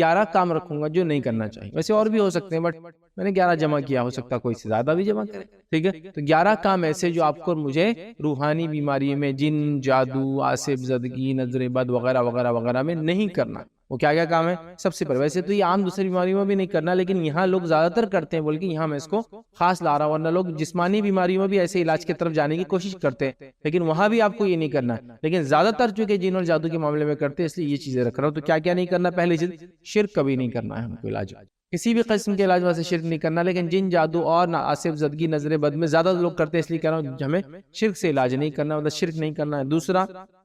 11 کام رکھوں گا جو نہیں کرنا چاہیے. ویسے اور بھی ہو سکتے ہیں بٹ میں نے 11 جمع کیا، ہو سکتا کوئی سے زیادہ بھی جمع کرے. ٹھیک ہے، تو 11 کام ایسے جو آپ کو مجھے روحانی بیماری میں، جن، جادو، آصف زدگی، نظر بد وغیرہ وغیرہ وغیرہ میں نہیں کرنا. وہ کیا کیا کام ہے؟ سب سے پہلے، ویسے تو یہ عام دوسری بیماریوں میں بھی نہیں کرنا، لیکن یہاں لوگ زیادہ تر کرتے ہیں، بلکہ یہاں میں اس کو خاص لا رہا ہوں، ورنہ لوگ جسمانی بیماریوں میں بھی ایسے علاج کی طرف جانے کی کوشش کرتے ہیں، لیکن وہاں بھی آپ کو یہ نہیں کرنا ہے. لیکن زیادہ تر چونکہ جن اور جادو کے معاملے میں کرتے ہیں، اس لیے یہ چیزیں رکھ رہا ہوں. تو کیا کیا نہیں کرنا؟ پہلی چیز، شرک کبھی نہیں کرنا ہے ہم کو. علاج کسی بھی قسم کے علاج میں سے شرک نہیں کرنا، لیکن جن، جادو اور آصف زدگی، نظر بد میں زیادہ لوگ کرتے ہیں، اس لیے کہہ رہا ہوں ہمیں شرک سے علاج نہیں کرنا، مطلب شرک نہیں کرنا ہے. دوسرا،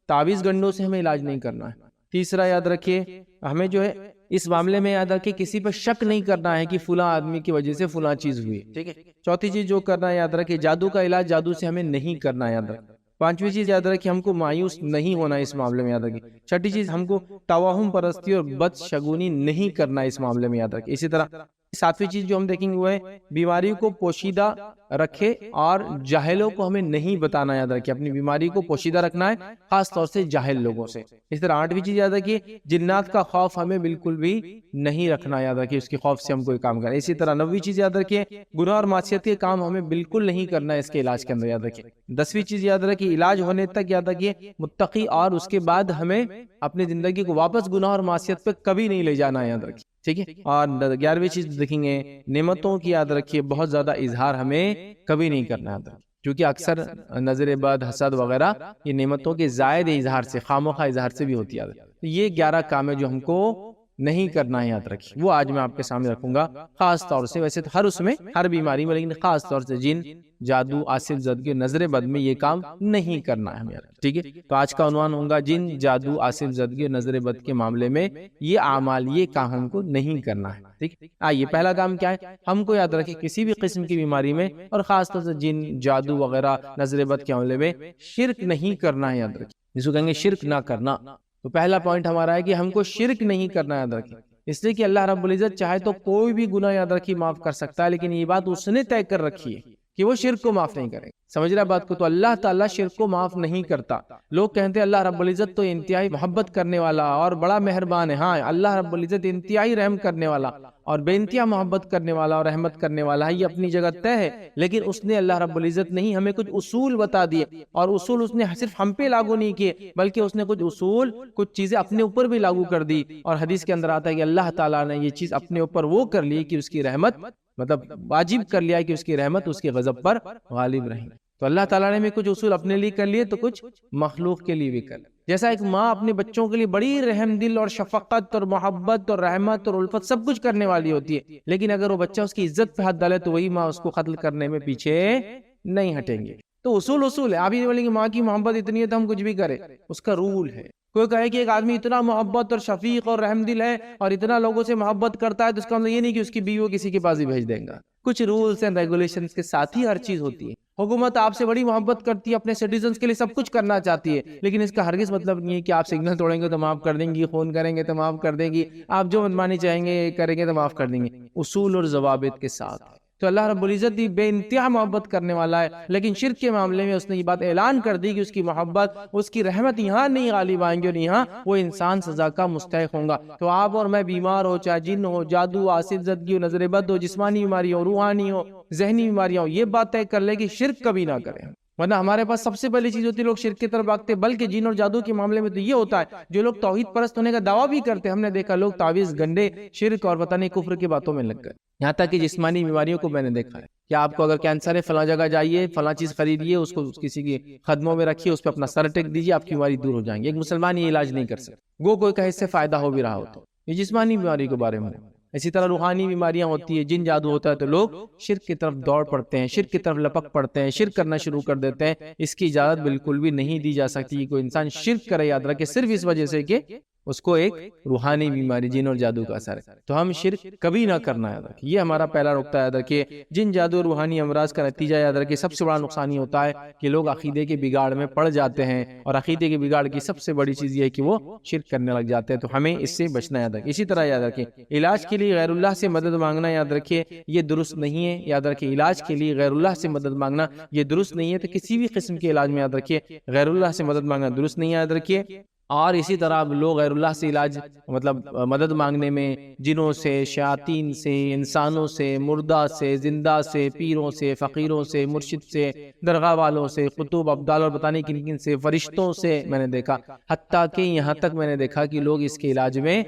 تعویذ گنڈوں سے ہمیں علاج نہیں کرنا ہے. تیسرا یاد رکھیے، ہمیں جو ہے اس معاملے میں یاد رکھیے کسی پر شک نہیں کرنا ہے کہ فلاں آدمی کی وجہ سے فلاں چیز ہوئی. ٹھیک ہے. چوتھی چیز جو کرنا ہے یاد رکھیے، جادو کا علاج جادو سے ہمیں نہیں کرنا ہے، یاد رکھیے. پانچویں چیز یاد رکھیے، ہم کو مایوس نہیں ہونا اس معاملے میں، یاد رکھیے. چھٹی چیز، ہم کو توہم پرستی اور بد شگونی نہیں کرنا اس معاملے میں، یاد رکھیے. اسی طرح ساتویں چیز جو ہم دیکھیں گے وہ ہے بیماریوں کو پوشیدہ رکھے اور جاہلوں کو ہمیں نہیں بتانا. یاد رکھیے، اپنی بیماری کو پوشیدہ رکھنا ہے، خاص طور سے جاہل لوگوں سے. اس طرح آٹھویں چیز یاد رکھیے، جنات کا خوف ہمیں بالکل بھی نہیں رکھنا. یاد رکھیے، اس کے خوف سے ہم کوئی کام کریں. اسی طرح نویں چیز یاد رکھیے، گناہ اور معصیت کے کام ہمیں بالکل نہیں کرنا ہے اس کے علاج کے اندر. یاد رکھیے. دسویں چیز یاد رکھیے، علاج ہونے تک یاد رکھیے متقی، اور اس کے بعد ہمیں اپنی زندگی کو واپس گناہ اور معصیت پہ کبھی نہیں لے جانا ہے. یاد رکھیے. ٹھیک ہے. اور 11ویں چیز دیکھیں گے، نعمتوں کی یاد رکھیے بہت زیادہ اظہار ہمیں کبھی نہیں کرنا ہے، کیونکہ اکثر نظر بد، حسد وغیرہ یہ نعمتوں کے زائد اظہار سے، خامخواہ اظہار سے بھی ہوتی ہے. یہ 11 کام ہے جو ہم کو نہیں کرنا ہے، یاد رکھیے. وہ آج میں آپ کے سامنے رکھوں گا خاص طور سے. ویسے تو ہر اس میں، ہر بیماری میں، لیکن خاص طور سے جن، جادو، آصف زدگی، نظر بد میں یہ کام نہیں کرنا ہے ہمیں. ٹھیک ہے. تو آج کا عنوان ہوگا جن، جادو، آصف زدگی اور نظر بد کے معاملے میں یہ اعمال، یہ کام ہم کو نہیں کرنا ہے. ٹھیک. آئیے پہلا کام کیا ہے؟ ہم کو یاد رکھیں کسی بھی قسم کی بیماری میں، اور خاص طور سے جن، جادو وغیرہ، نظر بد کے معاملے میں شرک نہیں کرنا ہے. یاد رکھیں، جس کو کہیں گے شرک نہ کرنا. تو پہلا پوائنٹ ہمارا ہے کہ ہم کو شرک نہیں کرنا. یاد رکھیں، اس لیے کہ اللہ رب العزت چاہے تو کوئی بھی گناہ یاد رکھیے معاف کر سکتا ہے، لیکن یہ بات اس نے طے کر رکھی ہے کہ وہ شرک کو معاف نہیں کرے. سمجھ رہا بات کو؟ تو اللہ تعالیٰ شرک کو معاف نہیں کرتا. لوگ کہتے ہیں اللہ رب العزت تو انتہائی محبت کرنے والا اور بڑا مہربان ہے. ہاں، اللہ رب العزت انتہائی رحم کرنے والا اور بے انتہا محبت کرنے والا اور رحمت کرنے والا ہے، یہ اپنی جگہ طے ہے. لیکن اس نے، اللہ رب العزت نہیں ہمیں کچھ اصول بتا دیے، اور اصول اس نے صرف ہم پہ لاگو نہیں کیے، بلکہ اس نے کچھ اصول، کچھ چیزیں اپنے اوپر بھی لاگو کر دی. اور حدیث کے اندر آتا ہے کہ اللہ تعالیٰ نے یہ چیز اپنے اوپر وہ کر لی کہ اس کی رحمت، مطلب واجب کر لیا کہ اس کی رحمت اس کے غضب پر غالب رہے. تو اللہ تعالیٰ نے بھی کچھ اصول اپنے لیے کر لیے، تو کچھ مخلوق کے لیے بھی کر. جیسا ایک ماں اپنے بچوں کے لیے بڑی رحم دل اور شفقت اور محبت اور رحمت اور الفت سب کچھ کرنے والی ہوتی ہے، لیکن اگر وہ بچہ اس کی عزت پہ ہاتھ ڈالے تو وہی ماں اس کو قتل کرنے میں پیچھے نہیں ہٹیں گے. تو اصول ہے. آپ یہ بولیں گے ماں کی محبت اتنی ہے تو ہم کچھ بھی کریں، اس کا رول ہے. کوئی کہے کہ ایک آدمی اتنا محبت اور شفیق اور رحم دل ہے اور اتنا لوگوں سے محبت کرتا ہے، تو اس کا مطلب یہ نہیں کہ اس کی بیوی کسی کے پاس ہی بھیج دیں گا. کچھ رولز اینڈ ریگولیشنز کے ساتھ ہی ہر چیز ہوتی ہے. حکومت آپ سے بڑی محبت کرتی ہے، اپنے سٹیزنز کے لیے سب کچھ کرنا چاہتی ہے، لیکن اس کا ہرگز مطلب نہیں ہے کہ آپ سگنل توڑیں گے تو معاف کر دیں گی، خون کریں گے تو معاف کر دیں گی، آپ جو منمانی چاہیں گے کریں گے تو معاف کر دیں گے. اصول اور ضوابط کے ساتھ. تو اللہ رب العزت بھی بے انتہا محبت کرنے والا ہے، لیکن شرک کے معاملے میں اس نے یہ بات اعلان کر دی کہ اس کی محبت، اس کی رحمت یہاں نہیں غالب آئیں گے، اور یہاں وہ انسان سزا کا مستحق ہوں گا. تو آپ اور میں بیمار ہو، چاہے جن ہو، جادو، آصف زدگی ہو، نظر بد ہو، جسمانی بیماری ہو، روحانی ہو، ذہنی بیماریاں ہو، یہ بات طے کر لے کہ شرک کبھی نہ کریں. ورنہ ہمارے پاس سب سے پہلی چیز ہوتی ہے لوگ شرک کی طرف بھاگتے. بلکہ جن اور جادو کے معاملے میں تو یہ ہوتا ہے جو لوگ توحید پرست ہونے کا دعویٰ بھی کرتے ہیں، ہم نے دیکھا لوگ تعویذ گنڈے، شرک اور پتہ نہیں کفر کی باتوں میں لگ گئے. یہاں تک کہ جسمانی بیماریوں کو میں نے دیکھا ہے کہ آپ کو اگر کینسر ہے فلاں جگہ جائیے، فلاں چیز خریدیے، اس کو کسی کی خدموں میں رکھیے، اس پہ اپنا سر ٹیک دیجیے، آپ کی بیماری دور ہو جائیں گی. ایک مسلمان یہ علاج نہیں کر سکتا، کوئی کہے اس سے فائدہ ہو بھی رہا ہو. تو یہ جسمانی بیماری کے بارے میں. اسی طرح روحانی بیماریاں ہوتی ہیں، جن جادو ہوتا ہے تو لوگ شرک کی طرف دوڑ پڑتے ہیں، شرک کی طرف لپک پڑتے ہیں، شرک کرنا شروع کر دیتے ہیں. اس کی اجازت بالکل بھی نہیں دی جا سکتی کہ کوئی انسان شرک کرے، یاد رکھے، صرف اس وجہ سے کہ اس کو ایک روحانی بیماری، جن اور جادو کا اثر ہے. تو ہم شرک کبھی نہ کرنا، یاد رکھیں. یہ ہمارا پہلا نقطہ یاد رکھیے. جن جادو اور روحانی امراض کا نتیجہ یاد رکھیے سب سے بڑا نقصان یہ ہوتا ہے کہ لوگ عقیدے کے بگاڑ میں پڑ جاتے ہیں، اور عقیدے کے بگاڑ کی سب سے بڑی چیز یہ ہے کہ وہ شرک کرنے لگ جاتے ہیں. تو ہمیں اس سے بچنا یاد رکھیں. اسی طرح یاد رکھیں علاج کے لیے غیر اللہ سے مدد مانگنا، یاد رکھیے یہ درست نہیں ہے. یاد رکھیے علاج کے لیے غیر اللہ سے مدد مانگنا یہ درست نہیں ہے. تو کسی بھی قسم کے علاج میں یاد رکھیے غیر اللہ سے مدد مانگنا درست نہیں ہے. یاد رکھیے اور اسی طرح لوگ غیر اللہ سے علاج مطلب مدد مانگنے میں جنوں سے، شیاطین سے، انسانوں سے، مردہ سے، زندہ سے، پیروں سے، فقیروں سے، مرشد سے، درگاہ والوں سے، قطب ابدال اور بتانے کن کن سے، فرشتوں سے میں نے دیکھا، حتیٰ کہ یہاں تک میں نے دیکھا کہ لوگ اس کے علاج میں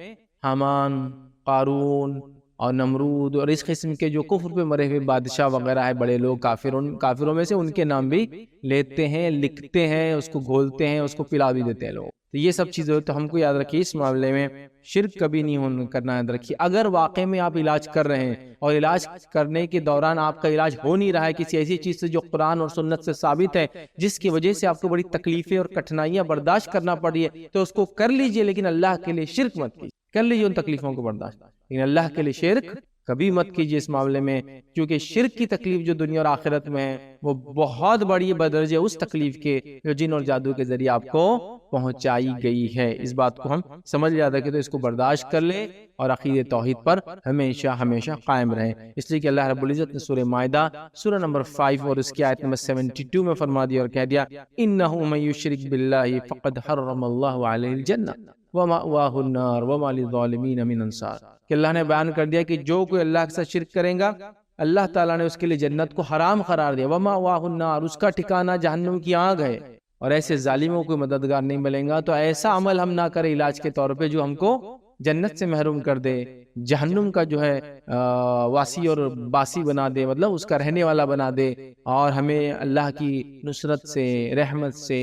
حامان، قارون اور نمرود اور اس قسم کے جو کفر پہ مرے ہوئے بادشاہ وغیرہ ہے، بڑے لوگ کافروں میں سے، ان کے نام بھی لیتے ہیں، لکھتے ہیں، اس کو گھولتے ہیں، اس کو پلا بھی دیتے ہیں لوگ۔ تو یہ سب چیزیں تو ہم کو یاد رکھیے، اس معاملے میں شرک کبھی نہیں کرنا یاد رکھیے۔ اگر واقع میں آپ علاج کر رہے ہیں اور علاج کرنے کے دوران آپ کا علاج ہو نہیں رہا ہے کسی ایسی چیز سے جو قرآن اور سنت سے ثابت ہے، جس کی وجہ سے آپ کو بڑی تکلیفیں اور کٹھنائیاں برداشت کرنا پڑ رہی ہے، تو اس کو کر لیجئے، لیکن اللہ کے لیے شرک مت کیجیے۔ کر لیجئے ان تکلیفوں کو برداشت، لیکن اللہ کے لیے شرک کبھی مت کیجیے اس معاملے میں، کیونکہ شرک کی تکلیف جو دنیا اور آخرت میں ہے وہ بہت بڑی بدرجہ اس تکلیف کے جو جن اور جادو کے ذریعے آپ کو پہنچائی گئی ہے۔ اس بات کو ہم سمجھ جاتا کہ تو اس کو برداشت کر لے اور عقید توحید پر ہمیشہ ہمیشہ قائم رہیں۔ اس لیے کہ اللہ رب العزت نے سورہ مائدہ سورہ نمبر 5 اور اس کی آیت نمبر 72 میں فرما دیا اور کہہ دیا، انہ من یشرک باللہ فقد حرم اللہ علیہ الجنہ ومأواہ النار وما للظالمین من انصار، کہ اللہ نے بیان کر دیا کہ جو کوئی اللہ کے ساتھ شرک کرے گا، اللہ تعالیٰ نے اس کے لیے جنت کو حرام قرار دیا، ومأواہ النار، اس کا ٹھکانہ جہنم کی آگ ہے، اور ایسے ظالموں کو مددگار نہیں ملیں گا۔ تو ایسا عمل ہم نہ کریں علاج کے طور پہ جو ہم کو جنت سے محروم کر دے، جہنم کا جو ہے واسی اور باسی بنا دے، مطلب اس کا رہنے والا بنا دے، اور ہمیں اللہ کی نصرت سے، رحمت سے،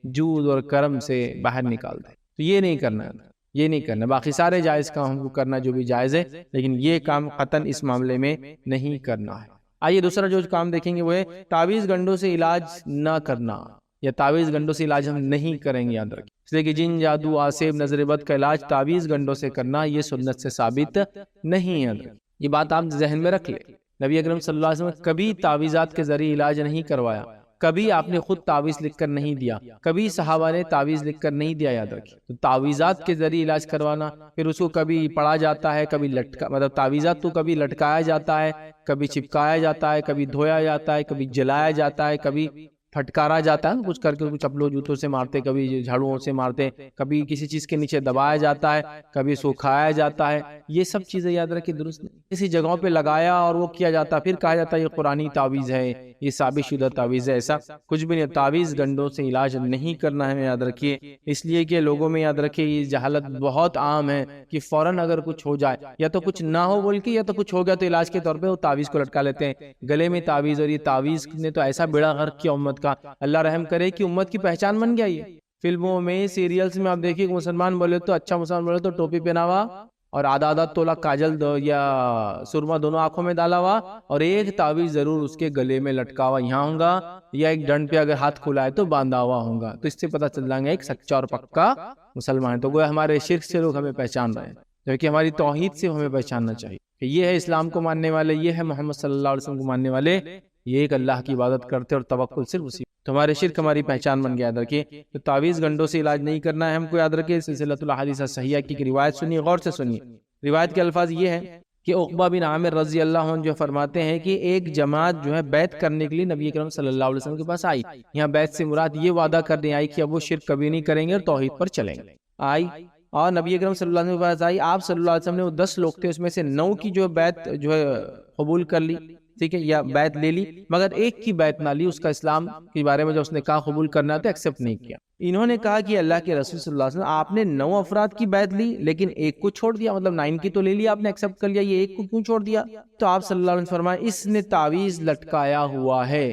جود اور کرم سے باہر نکال دے۔ تو یہ نہیں کرنا ہے، یہ نہیں کرنا۔ باقی سارے جائز کام ہم کو کرنا جو بھی جائز ہے، لیکن یہ کام قطعاً اس معاملے میں نہیں کرنا ہے۔ آئیے دوسرا جو کام دیکھیں گے وہ ہے تعویذ گنڈوں سے علاج نہ کرنا، یا تعویذ گنڈوں سے علاج ہم نہیں کریں گے، یاد رکھیں۔ اس لیے کہ جن، جادو، آسیب، نظر بد کا علاج تعویذ گنڈوں سے کرنا یہ سنت سے ثابت نہیں ہے۔ یہ بات آپ ذہن میں رکھ لیں۔ نبی اکرم صلی اللہ علیہ وسلم کبھی تعویذات کے ذریعے علاج نہیں کروایا، کبھی آپ نے خود تعویذ لکھ کر نہیں دیا، کبھی صحابہ نے تعویذ لکھ کر نہیں دیا، یاد رکھیں۔ تو تعویذات کے ذریعے علاج کروانا، پھر اس کو کبھی پڑھا جاتا ہے، کبھی مطلب تعویذات تو کبھی لٹکایا جاتا ہے، کبھی چپکایا جاتا ہے، کبھی دھویا جاتا ہے، کبھی جلایا جاتا ہے، کبھی پھٹکارا جاتا ہے، کچھ کر کے چپلوں جوتوں سے مارتے، کبھی جھاڑوؤں سے مارتے، کبھی کسی چیز کے نیچے دبایا جاتا ہے، کبھی سکھایا جاتا ہے۔ یہ سب چیزیں یاد رکھیں درست نہیں، کسی جگہوں پہ لگایا اور وہ کیا جاتا ہے، پھر کہا جاتا ہے یہ قرآنی تعویذ ہے، یہ ثابت شدہ تعویذ ہے۔ ایسا کچھ بھی نہیں، تعویذ گنڈوں سے علاج نہیں کرنا ہے، یاد رکھیے۔ اس لیے کہ لوگوں میں یاد رکھیے یہ جہالت بہت عام ہے کہ فوراً اگر کچھ ہو جائے یا تو کچھ نہ ہو بول کے، یا تو کچھ ہو گیا تو علاج کے طور پہ وہ تعویذ کو لٹکا لیتے ہیں گلے میں تعویذ، اور یہ تعویذ نے تو ایسا بیڑا غرق کیا امت کا، اللہ رحم کرے کہ امت کی پہچان بن گیا۔ یہ فلموں میں، سیریلز میں آپ دیکھیے کہ مسلمان بولے تو اچھا مسلمان بولے تو ٹوپی پہنا ہوا اور آدھا آدھا تولا کاجل یا سرما دونوں آنکھوں میں ڈالا ہوا، اور ایک تعویذ ضرور اس کے گلے میں لٹکا ہوا یہاں ہوگا، یا ایک ڈنڈ پہ اگر ہاتھ کھلا ہے تو باندھا ہوا ہوگا۔ تو اس سے پتہ چل جائے گا ایک سچا اور پکا مسلمان ہے۔ تو گویا ہمارے شرک سے لوگ ہمیں پہچان رہے ہیں، جبکہ ہماری توحید سے ہمیں پہچاننا چاہیے کہ یہ ہے اسلام کو ماننے والے، یہ ہے محمد صلی اللہ علیہ وسلم کو ماننے والے، یہ ایک اللہ کی عبادت کرتے اور توکل صرف اسی۔ تو ہمارے شرک ہماری پہچان بن گیا، یاد رکھیے۔ تو تعویذ گنڈوں سے علاج نہیں کرنا ہے ہم کو، یاد رکھیے۔ سلسلۃ الاحادیث الصحیحہ کی روایت سنیے، غور سے سنیے۔ روایت کے الفاظ یہ ہیں کہ عقبہ بن عامر رضی اللہ عنہ جو فرماتے ہیں کہ ایک جماعت جو ہے بیعت کرنے کے لیے نبی اکرم صلی اللہ علیہ وسلم کے پاس آئی۔ یہاں بیعت سے مراد یہ وعدہ کرنے آئی کہ اب وہ شرک کبھی نہیں کریں گے اور توحید پر چلیں گے۔ آئی اور نبی اکرم صلی اللہ علیہ وسلم کے پاس آئی، آپ صلی اللہ علیہ وسلم نے وہ 10 لوگ تھے، اس میں سے 9 کی جو بیعت جو ہے قبول کر لی، ٹھیک ہے، یا بیعت لے لی، مگر ایک کی بیعت نہ لی، اس کا اسلام کے بارے میں جو اس نے کہا قبول کرنا ہے تو ایکسپٹ نہیں کیا۔ انہوں نے کہا کہ اللہ کے رسول صلی اللہ علیہ وسلم آپ نے 9 افراد کی بیعت لی لیکن ایک کو چھوڑ دیا، مطلب 9 کی تو لے لیا آپ نے، ایکسپٹ کر لیا، یہ ایک کو کیوں چھوڑ دیا؟ تو آپ صلی اللہ علیہ وسلم فرمایا اس نے تعویذ لٹکایا ہوا ہے۔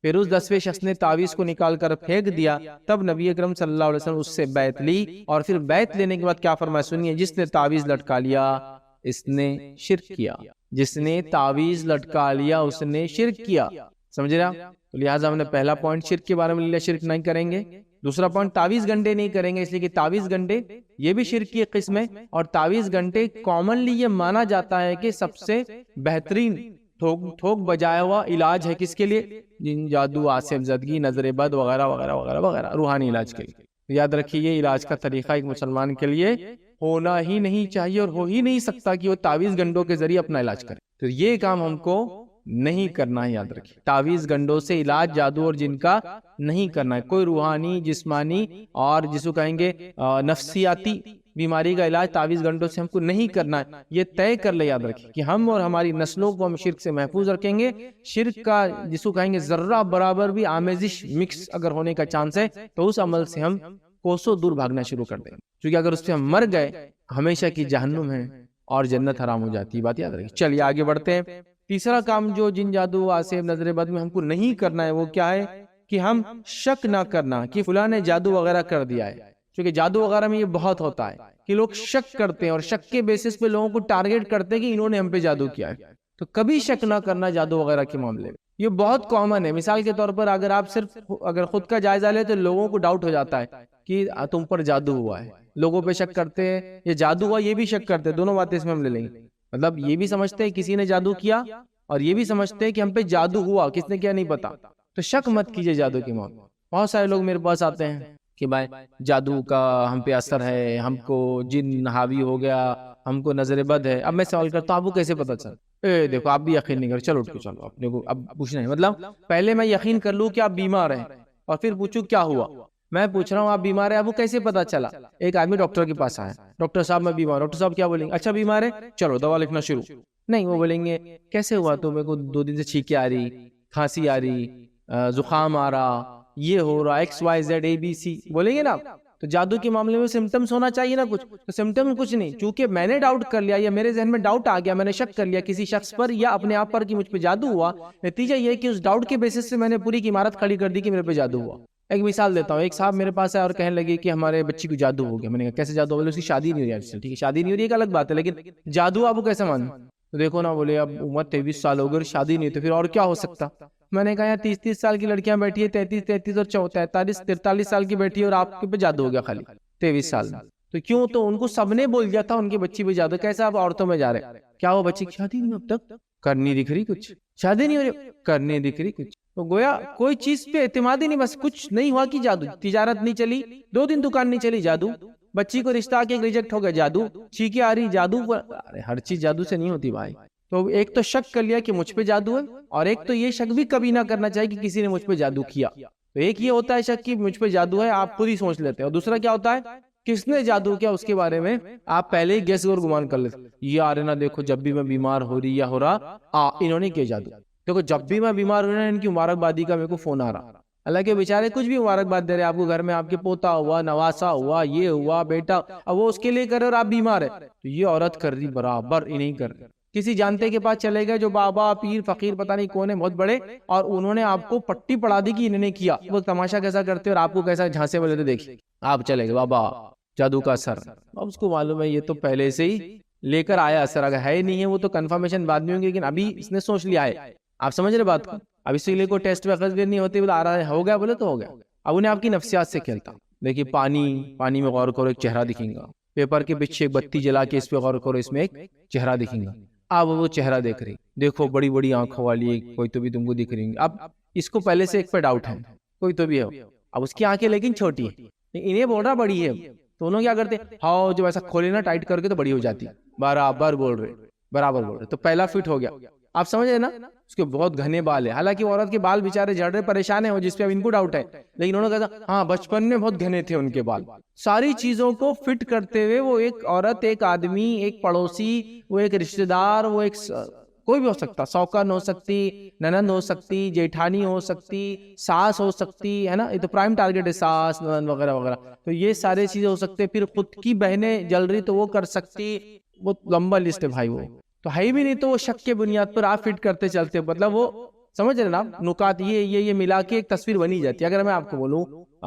پھر اس 10ویں شخص نے تعویذ کو نکال کر پھینک دیا، تب نبی اکرم صلی اللہ علیہ وسلم اس سے بیعت لی، اور پھر بیعت لینے کے بعد کیا فرمایا سنیے، جس نے تعویذ لٹکا لیا اس نے شرک کیا، جس نے تعویذ لٹکا لیا اس نے شرک کیا۔ سمجھ رہے آپ؟ تو لہٰذا ہم نے پہلا پوائنٹ شرک کے بارے میں لیا، شرک نہیں کریں گے۔ دوسرا پوائنٹ تعویذ گنڈے نہیں کریں گے، اس لیے کہ تعویذ گنڈے یہ بھی شرک کی قسم ہے، اور تعویذ گنڈے کامنلی یہ مانا جاتا ہے کہ سب سے بہترین ٹھوک بجایا ہوا علاج ہے کس کے لیے؟ جن، جادو، آسیب زدگی، نظر بد وغیرہ وغیرہ وغیرہ وغیرہ، روحانی علاج کے لیے۔ یاد رکھیے یہ علاج کا طریقہ ایک مسلمان کے لیے ہونا ہی نہیں چاہیے اور ہو ہی نہیں سکتا کہ وہ تعویذ گنڈوں کے ذریعے اپنا علاج کرے۔ تو یہ کام ہم کو نہیں کرنا ہے، یاد رکھیے، تعویذ گنڈوں سے علاج جادو اور جن کا نہیں کرنا ہے، کوئی روحانی، جسمانی اور جسو کہیں گے نفسیاتی بیماری کا علاج تعویذ گنڈوں سے ہم کو نہیں کرنا ہے، یہ طے کر لے، یاد رکھیں کہ ہم اور ہماری نسلوں کو ہم شرک سے محفوظ رکھیں گے۔ شرک کا جسو کہیں گے ذرہ برابر بھی آمیزش مکس اگر ہونے کا چانس ہے تو اس عمل سے ہم کوسوں دور بھاگنا شروع کر دیں گے، کیونکہ اگر اس پہ ہم مر گئے ہمیشہ کی جہنم ہے اور جنت حرام ہو جاتی ہے، بات یاد رکھیں۔ چلیے آگے بڑھتے ہیں۔ تیسرا کام جو جن جادو آسیب نظر بد میں ہم کو نہیں کرنا ہے وہ کیا ہے کہ ہم شک نہ کرنا کہ فلاں نے جادو وغیرہ کر دیا ہے، کیونکہ جادو وغیرہ میں یہ بہت ہوتا ہے کہ لوگ شک کرتے ہیں اور شک کے بیسس پہ لوگوں کو ٹارگیٹ کرتے ہیں کہ انہوں نے ہم پہ جادو کیا ہے، تو کبھی شک نہ کرنا جادو وغیرہ کے معاملے میں، یہ بہت کامن ہے۔ مثال کے طور پر اگر آپ صرف اگر خود کا جائزہ لیں تو لوگوں کو ڈاؤٹ ہو جاتا ہے کہ تم پر جادو ہوا ہے، لوگوں پہ شک کرتے ہیں، یہ جادو ہوا یہ بھی شک کرتے ہیں، دونوں باتیں اس میں ہم لے لیں گے، مطلب یہ بھی سمجھتے ہیں کسی نے جادو کیا اور یہ بھی سمجھتے ہیں کہ ہم پہ جادو ہوا، کس نے کیا نہیں پتا، تو شک مت کیجئے جادو کے معاملے۔ بہت سارے لوگ میرے پاس آتے ہیں کہ بھائی جادو کا ہم پہ اثر ہے، ہم کو جن حاوی ہو گیا، ہم کو نظر بد ہے۔ اب میں سوال کرتا ہوں آپ کو کیسے پتا چل؟ دیکھو آپ بھی یقین نہیں کر، چلو اٹھ کے چلو، اپنے کو اب پوچھنا ہے، مطلب پہلے میں یقین کر لوں کہ آپ بیمار ہیں اور پھر پوچھوں کیا ہوا۔ میں پوچھ رہا ہوں آپ بیمار ہیں، آپ کو کیسے پتا چلا؟ ایک آدمی ڈاکٹر کے پاس آیا، ڈاکٹر صاحب میں بیمار، ڈاکٹر صاحب کیا بولیں گے؟ اچھا بیمار ہے، چلو دوا لکھنا شروع۔ نہیں، وہ بولیں گے کیسے ہوا؟ تو میرے کو 2 دن سے چھینکیں آ رہی، کھانسی آ رہی، زکام آ رہا، یہ ہو رہا، XYZ ABC بولیں گے نا۔ تو جادو کے معاملے میں سمٹمز ہونا چاہیے نا کچھ، تو سمٹم کچھ نہیں، چونکہ میں نے ڈاؤٹ کر لیا یا میرے ذہن میں ڈاؤٹ آ گیا، میں نے شک کر لیا کسی شخص پر یا اپنے آپ پر کہ مجھ پہ جادو ہوا، نتیجہ یہ کہ اس ڈاؤٹ کے بیسس سے میں نے پوری کی عمارت کھڑی کر دی کہ میرے پہ جادو ہوا۔ ایک مثال دیتا ہوں، ایک صاحب میرے پاس آئے اور کہنے لگے کہ ہمارے بچی کو جادو ہو گیا۔ میں نے کہا کیسے جادو ہو گیا؟ اس کی شادی نہیں ہو رہی۔ ٹھیک ہے، شادی نہیں ہو رہی ایک الگ بات ہے، لیکن جادو آپ کو کیسے مان؟ تو دیکھو نا، بولے اب عمر 23 سال ہو گئی، شادی نہیں، تو پھر اور کیا ہو سکتا؟ میں نے کہا یار 30 سال کی لڑکیاں بیٹھی ہے، 33 اور 43 سال کی بیٹھی ہے اور آپ کے پہ جادو ہو گیا خالی 23 سال میں، تو کیوں؟ تو ان کو سب نے بول دیا تھا ان کی بچی پہ جادو، کیسا آپ عورتوں میں جا رہے؟ کیا وہ بچی کی شادی نہیں اب تک کرنی دکھ رہی؟ کچھ شادی نہیں ہو رہی کرنی دکھ رہی کچھ، تو گویا کوئی چیز پہ اعتماد ہی نہیں، بس کچھ نہیں ہوا کہ جادو، تجارت نہیں چلی، 2 دن دکان نہیں چلی، جادو، بچی کو رشتہ آ کے ریجیکٹ ہو گیا، جادو، چھینکیں آ رہی، جادو۔ ہر چیز جادو سے نہیں ہوتی بھائی۔ تو ایک تو شک کر لیا کہ مجھ پہ جادو ہے، اور ایک تو یہ شک بھی کبھی نہ کرنا چاہیے کہ کسی نے مجھ پہ جادو کیا۔ تو ایک یہ ہوتا ہے شک کہ مجھ پہ جادو ہے، آپ خود ہی سوچ لیتے ہیں، اور دوسرا کیا ہوتا ہے کس نے جادو کیا اس کے بارے میں آپ پہلے ہی گیس اور گمان کر لیتے، یہ آ رہے نا دیکھو جب بھی میں بیمار ہو رہی یا ہو رہا انہوں نے کیا جادو، دیکھو جب بھی میں بیمار ہو رہا ان کی مبارکبادی کا میرے کو فون آ رہا، اللہ کے بیچارے کچھ بھی مبارکباد دے رہے آپ کو، گھر میں آپ کے پوتا ہوا، نواسا ہوا، یہ ہوا بیٹا، اب وہ اس کے لیے کر رہے اور آپ بیمار ہے، تو یہ عورت کر رہی برابر ہی نہیں کر رہی۔ کسی جانتے کے پاس چلے گئے جو بابا پیر فقیر پتہ نہیں کون ہے بہت بڑے، اور انہوں نے آپ کو پٹی پڑھا دی کہ انہوں نے کیا، وہ تماشا کیسا کرتے اور آپ کو کیسا جھانسے والے تھے، دیکھیں آپ چلے گئے بابا جادو کا اثر، اب اس کو معلوم ہے یہ تو پہلے سے ہی لے کر آیا اثر، اگر ہے نہیں ہے وہ تو کنفرمیشن بعد میں ہوگی، لیکن ابھی اس نے سوچ لیا ہے، آپ سمجھ رہے بات کو، اب اس لیے کوئی ٹیسٹ وغیرہ نہیں ہوتی، بولا آ رہا ہے ہو گیا، بولے تو ہو گیا، اب انہیں آپ کی نفسیات سے کھیلتا۔ دیکھیے پانی میں غور کرو، ایک چہرہ دکھیں گا، پیپر کے پیچھے ایک بتی جلا کے اس پہ غور کرو، اس میں ایک چہرہ دکھیں گا، اب وہ چہرہ دیکھ رہی، دیکھو بڑی بڑی آنکھوں والی کوئی تو بھی تم کو دکھ رہی ہے، اب اس کو پہلے سے ایک پہ ڈاؤٹ ہے کوئی تو بھی ہے، اب اس کی آنکھیں لیکن چھوٹی ہے، انہیں بول رہا بڑی ہے، تو انہوں کیا کرتے ہاؤ جو ایسا کھولے نا ٹائٹ کر کے تو بڑی ہو جاتی، برابر بول رہے، تو پہلا فٹ ہو گیا، آپ سمجھ رہے نا، اس کے بہت گھنے بال ہے، حالانکہ عورت کے بال بیچارے جھڑ رہے پریشان ہیں وہ، جس پہ اب ان کو ڈاؤٹ ہے، لیکن انہوں نے کہا ہاں بچپن میں بہت گھنے تھے ان کے بال، ساری چیزوں کو فٹ کرتے ہوئے وہ ایک عورت، ایک آدمی، ایک پڑوسی، وہ ایک رشتہ دار، وہ ایک کوئی بھی ہو سکتا، سوکن ہو سکتی، ننند ہو سکتی، جیٹھانی ہو سکتی، ساس ہو سکتی ہے نا، یہ تو پرائم ٹارگٹ ہے، ساس ننند وغیرہ وغیرہ، تو یہ سارے چیزیں ہو سکتے، پھر خود کی بہنیں جل رہی تو وہ کر سکتی، وہ لمبا لسٹ ہے بھائی، وہ تو ہے بھی نہیں، تو وہ شک کے بنیاد پر آپ فٹ کرتے چلتے، مطلب وہ سمجھ رہے نا نکات، یہ ملا کے ایک تصویر بنی جاتی ہے۔ اگر میں آپ کو بولوں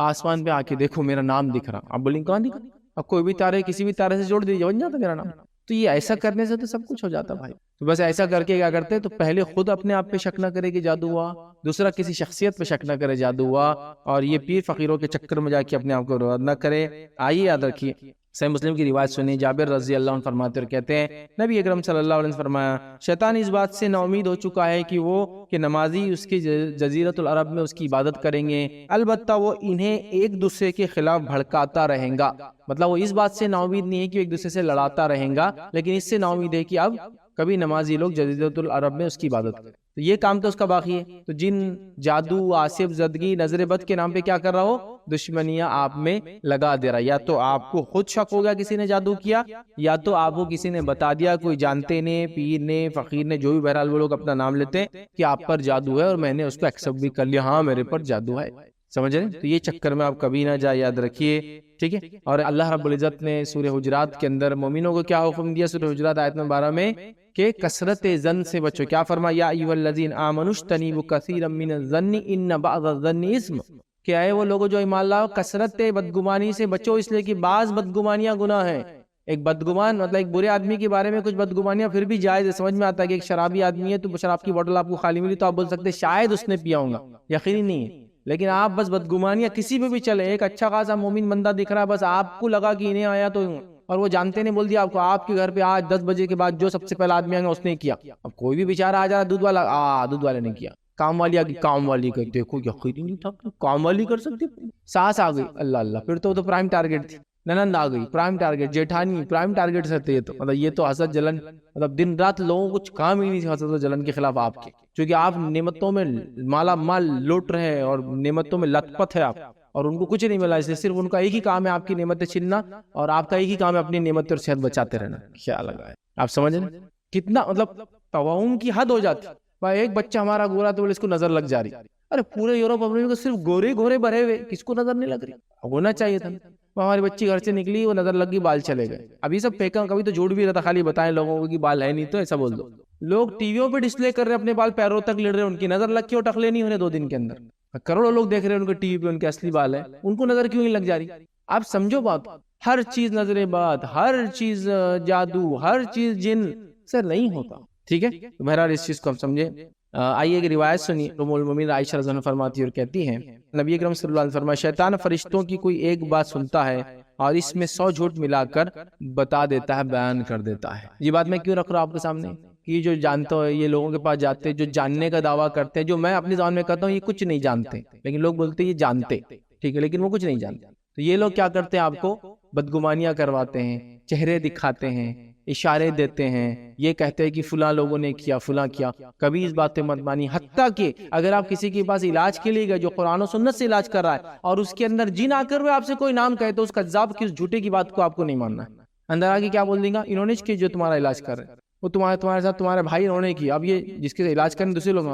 آسمان پہ آ کے دیکھو میرا نام دکھ رہا، آپ بولیں کہاں دکھ رہا؟ اب کوئی بھی تارے کسی بھی تارے سے جوڑ دیجیے بن جاتا میرا نام، تو یہ ایسا کرنے سے تو سب کچھ ہو جاتا بھائی۔ تو بس ایسا کر کے کیا کرتے، تو پہلے خود اپنے آپ پہ شک نہ کرے کہ جادو ہوا، دوسرا کسی شخصیت پہ شک نہ کرے جادو ہوا، اور یہ پیر فقیروں کے چکر میں جا کے اپنے آپ کو برباد نہ کرے۔ آئیے یاد رکھیے صحیح مسلم کی روایت سنی، جابر رضی اللہ عنہ فرماتے اور کہتے ہیں نبی اکرم صلی اللہ علیہ وسلم فرمایا، شیطان اس بات سے نا امید ہو چکا ہے کہ نمازی اس کی جزیرۃ العرب میں اس کی عبادت کریں گے، البتہ وہ انہیں ایک دوسرے کے خلاف بھڑکاتا رہیں گا، مطلب وہ اس بات سے نا امید نہیں ہے کہ ایک دوسرے سے لڑاتا رہیں گا، لیکن اس سے نا امید ہے کہ اب کبھی نمازی لوگ جزیرۃ العرب میں اس کی عبادت کریں، تو یہ کام تو اس کا باقی ہے۔ تو جن، جادو، آصف زدگی، نظر بد کے نام پہ کیا کر رہا ہو؟ دشمنیاں آپ میں لگا دے رہا، یا تو آپ کو خود شک ہو گیا کسی نے جادو کیا، یا تو آپ کو کسی نے بتا دیا، کوئی جانتے نے، پیر نے، فقیر نے، جو بھی، بہرحال وہ لوگ اپنا نام لیتے ہیں کہ آپ پر جادو ہے، اور میں نے اس کو ایکسپٹ بھی کر لیا، ہاں میرے پر جادو ہے، سمجھ رہے ہیں؟ تو یہ چکر میں آپ کبھی نہ جائے، یاد رکھیے، ٹھیک ہے۔ اور اللہ رب العزت نے سورہ حجرات کے اندر مومنوں کو کیا حکم دیا؟ سورہ حجرات آیت نمبر 12 میں کہ کثرت ظن سے بچو، کیا فرمایا؟ یا ایھا الذین آمنوا اجتنبوا کثیرا من الظن ان بعض الظن اثم، کہ اے وہ لوگوں جو ایمان لاؤ، کثرت بدگمانی سے بچو، اس لیے کہ بعض بدگمانیاں گناہ ہیں۔ ایک بدگمان مطلب ایک برے آدمی کے بارے میں کچھ بدگمانیاں پھر بھی جائز ہے، سمجھ میں آتا ہے کہ ایک شرابی آدمی ہے تو شراب کی بوتل آپ کو خالی ملی تو آپ بول سکتے شاید اس نے پیا ہوگا، یقینی نہیں ہے، لیکن آپ بس بدگمانیاں کسی پہ بھی چلے، ایک اچھا خاصا مومن بندہ دکھ رہا ہے، بس آپ کو لگا کہ انہیں آیا تو، اور وہ جانتے نے بول دیا آپ کو، آپ کے گھر پہ آج 10 بجے کے بعد جو سب سے پہلا آدمی آئے گا اس نے کیا، اب کوئی بھی بیچارہ آ جا رہا، دودھ والا، دودھ والے نے کیا، کام والی آ گئی، کام والی کا دیکھو یقین نہیں تھا کام والی کر سکتی، ساس آ گئی، اللہ اللہ، پھر تو پرائم ٹارگٹ تھی، ننند آ گئی پرائم ٹارگٹ، جیٹھانی پرائم ٹارگٹ سے تھے، تو مطلب یہ تو حسد جلن، مطلب دن رات لوگوں کو کچھ کام ہی نہیں تھی حسد و جلن کے خلاف آپ کے، کیونکہ آپ نعمتوں میں مالا مال لوٹ رہے ہیں اور نعمتوں میں لت پت ہے آپ، اور ان کو کچھ نہیں ملا، اس لیے صرف ان کا ایک ہی کام ہے آپ کی نعمتیں چھیننا، اور آپ کا ایک ہی کام ہے اپنی نعمت اور صحت بچاتے رہنا، کیا لگا ہے آپ سمجھ رہے ہیں کتنا مطلب توہم کی حد ہو جاتی، بھائی ایک بچہ ہمارا گورا تو اس کو نظر لگ جا رہی، ارے پورے یورپ امریکہ صرف گورے گورے بھرے ہوئے، کس کو نظر نہیں لگ رہی؟ ہونا چاہیے تھا، ہماری بچی گھر سے نکلی وہ نظر لگ گئی بال چلے گئے، ابھی سب پھینکا، کبھی تو جھوٹ بھی رہتا، خالی بتائیں لوگوں کو کہ بال ہے نہیں تو ایسا بول دو، لوگ ٹی ویوں پہ ڈسپلے کر رہے اپنے بال پیروں تک لڑ رہے، ان کی نظر لگ کے وہ ٹکلے نہیں ہونے 2 دن کے اندر، کروڑوں لوگ دیکھ رہے ہیں ان کے ٹی وی پہ ان کے اصلی بال ہے، ان کو نظر کیوں نہیں لگ جا رہی؟ آپ سمجھو بات، ہر چیز نظر بات، ہر چیز جادو، ہر چیز جن سے نہیں ہوتا، ٹھیک ہے؟ تو بہرحال اس چیز کو ہم سمجھے۔ آئیے ایک روایت سنی، ام المومنین عائشہ رضی اللہ عنہا فرماتی اور کہتی ہیں، نبی اکرم صلی اللہ علیہ وسلم فرمایا، شیطان فرشتوں کی کوئی ایک بات سنتا ہے اور اس میں 100 جھوٹ ملا کر بتا دیتا ہے، بیان کر دیتا ہے۔ یہ بات میں کیوں رکھ رہا ہوں آپ کے سامنے کہ یہ جو جانتا ہو، یہ لوگوں کے پاس جاتے جو جاننے کا دعویٰ کرتے ہیں، جو میں اپنی زبان میں کہتا ہوں یہ کچھ نہیں جانتے، لیکن لوگ بولتے ہیں یہ جانتے، ٹھیک ہے، لیکن وہ کچھ نہیں جانتے، تو یہ لوگ کیا کرتے ہیں؟ آپ کو بدگمانیاں کرواتے ہیں، چہرے دکھاتے ہیں، اشارے دیتے ہیں، یہ کہتے ہیں کہ فلاں لوگوں نے کیا، فلاں کیا، کبھی اس بات پہ مت مانی، حتیٰ کہ اگر آپ کسی کے پاس علاج کے لیے گئے جو قرآن و سنت سے علاج کر رہا ہے اور اس کے اندر جن آ کر وہ آپ سے کوئی نام کہے تو اس کذاب کی اس جھوٹے کی بات کو آپ کو نہیں ماننا ہے، اندر آگے کیا بول دیں گا؟ انہوں نے کی جو تمہارا علاج کر رہے ہیں، وہ تمہارے ساتھ تمہارے بھائی انہوں نے کی، اب یہ جس کے علاج کرنے دوسرے لوگ،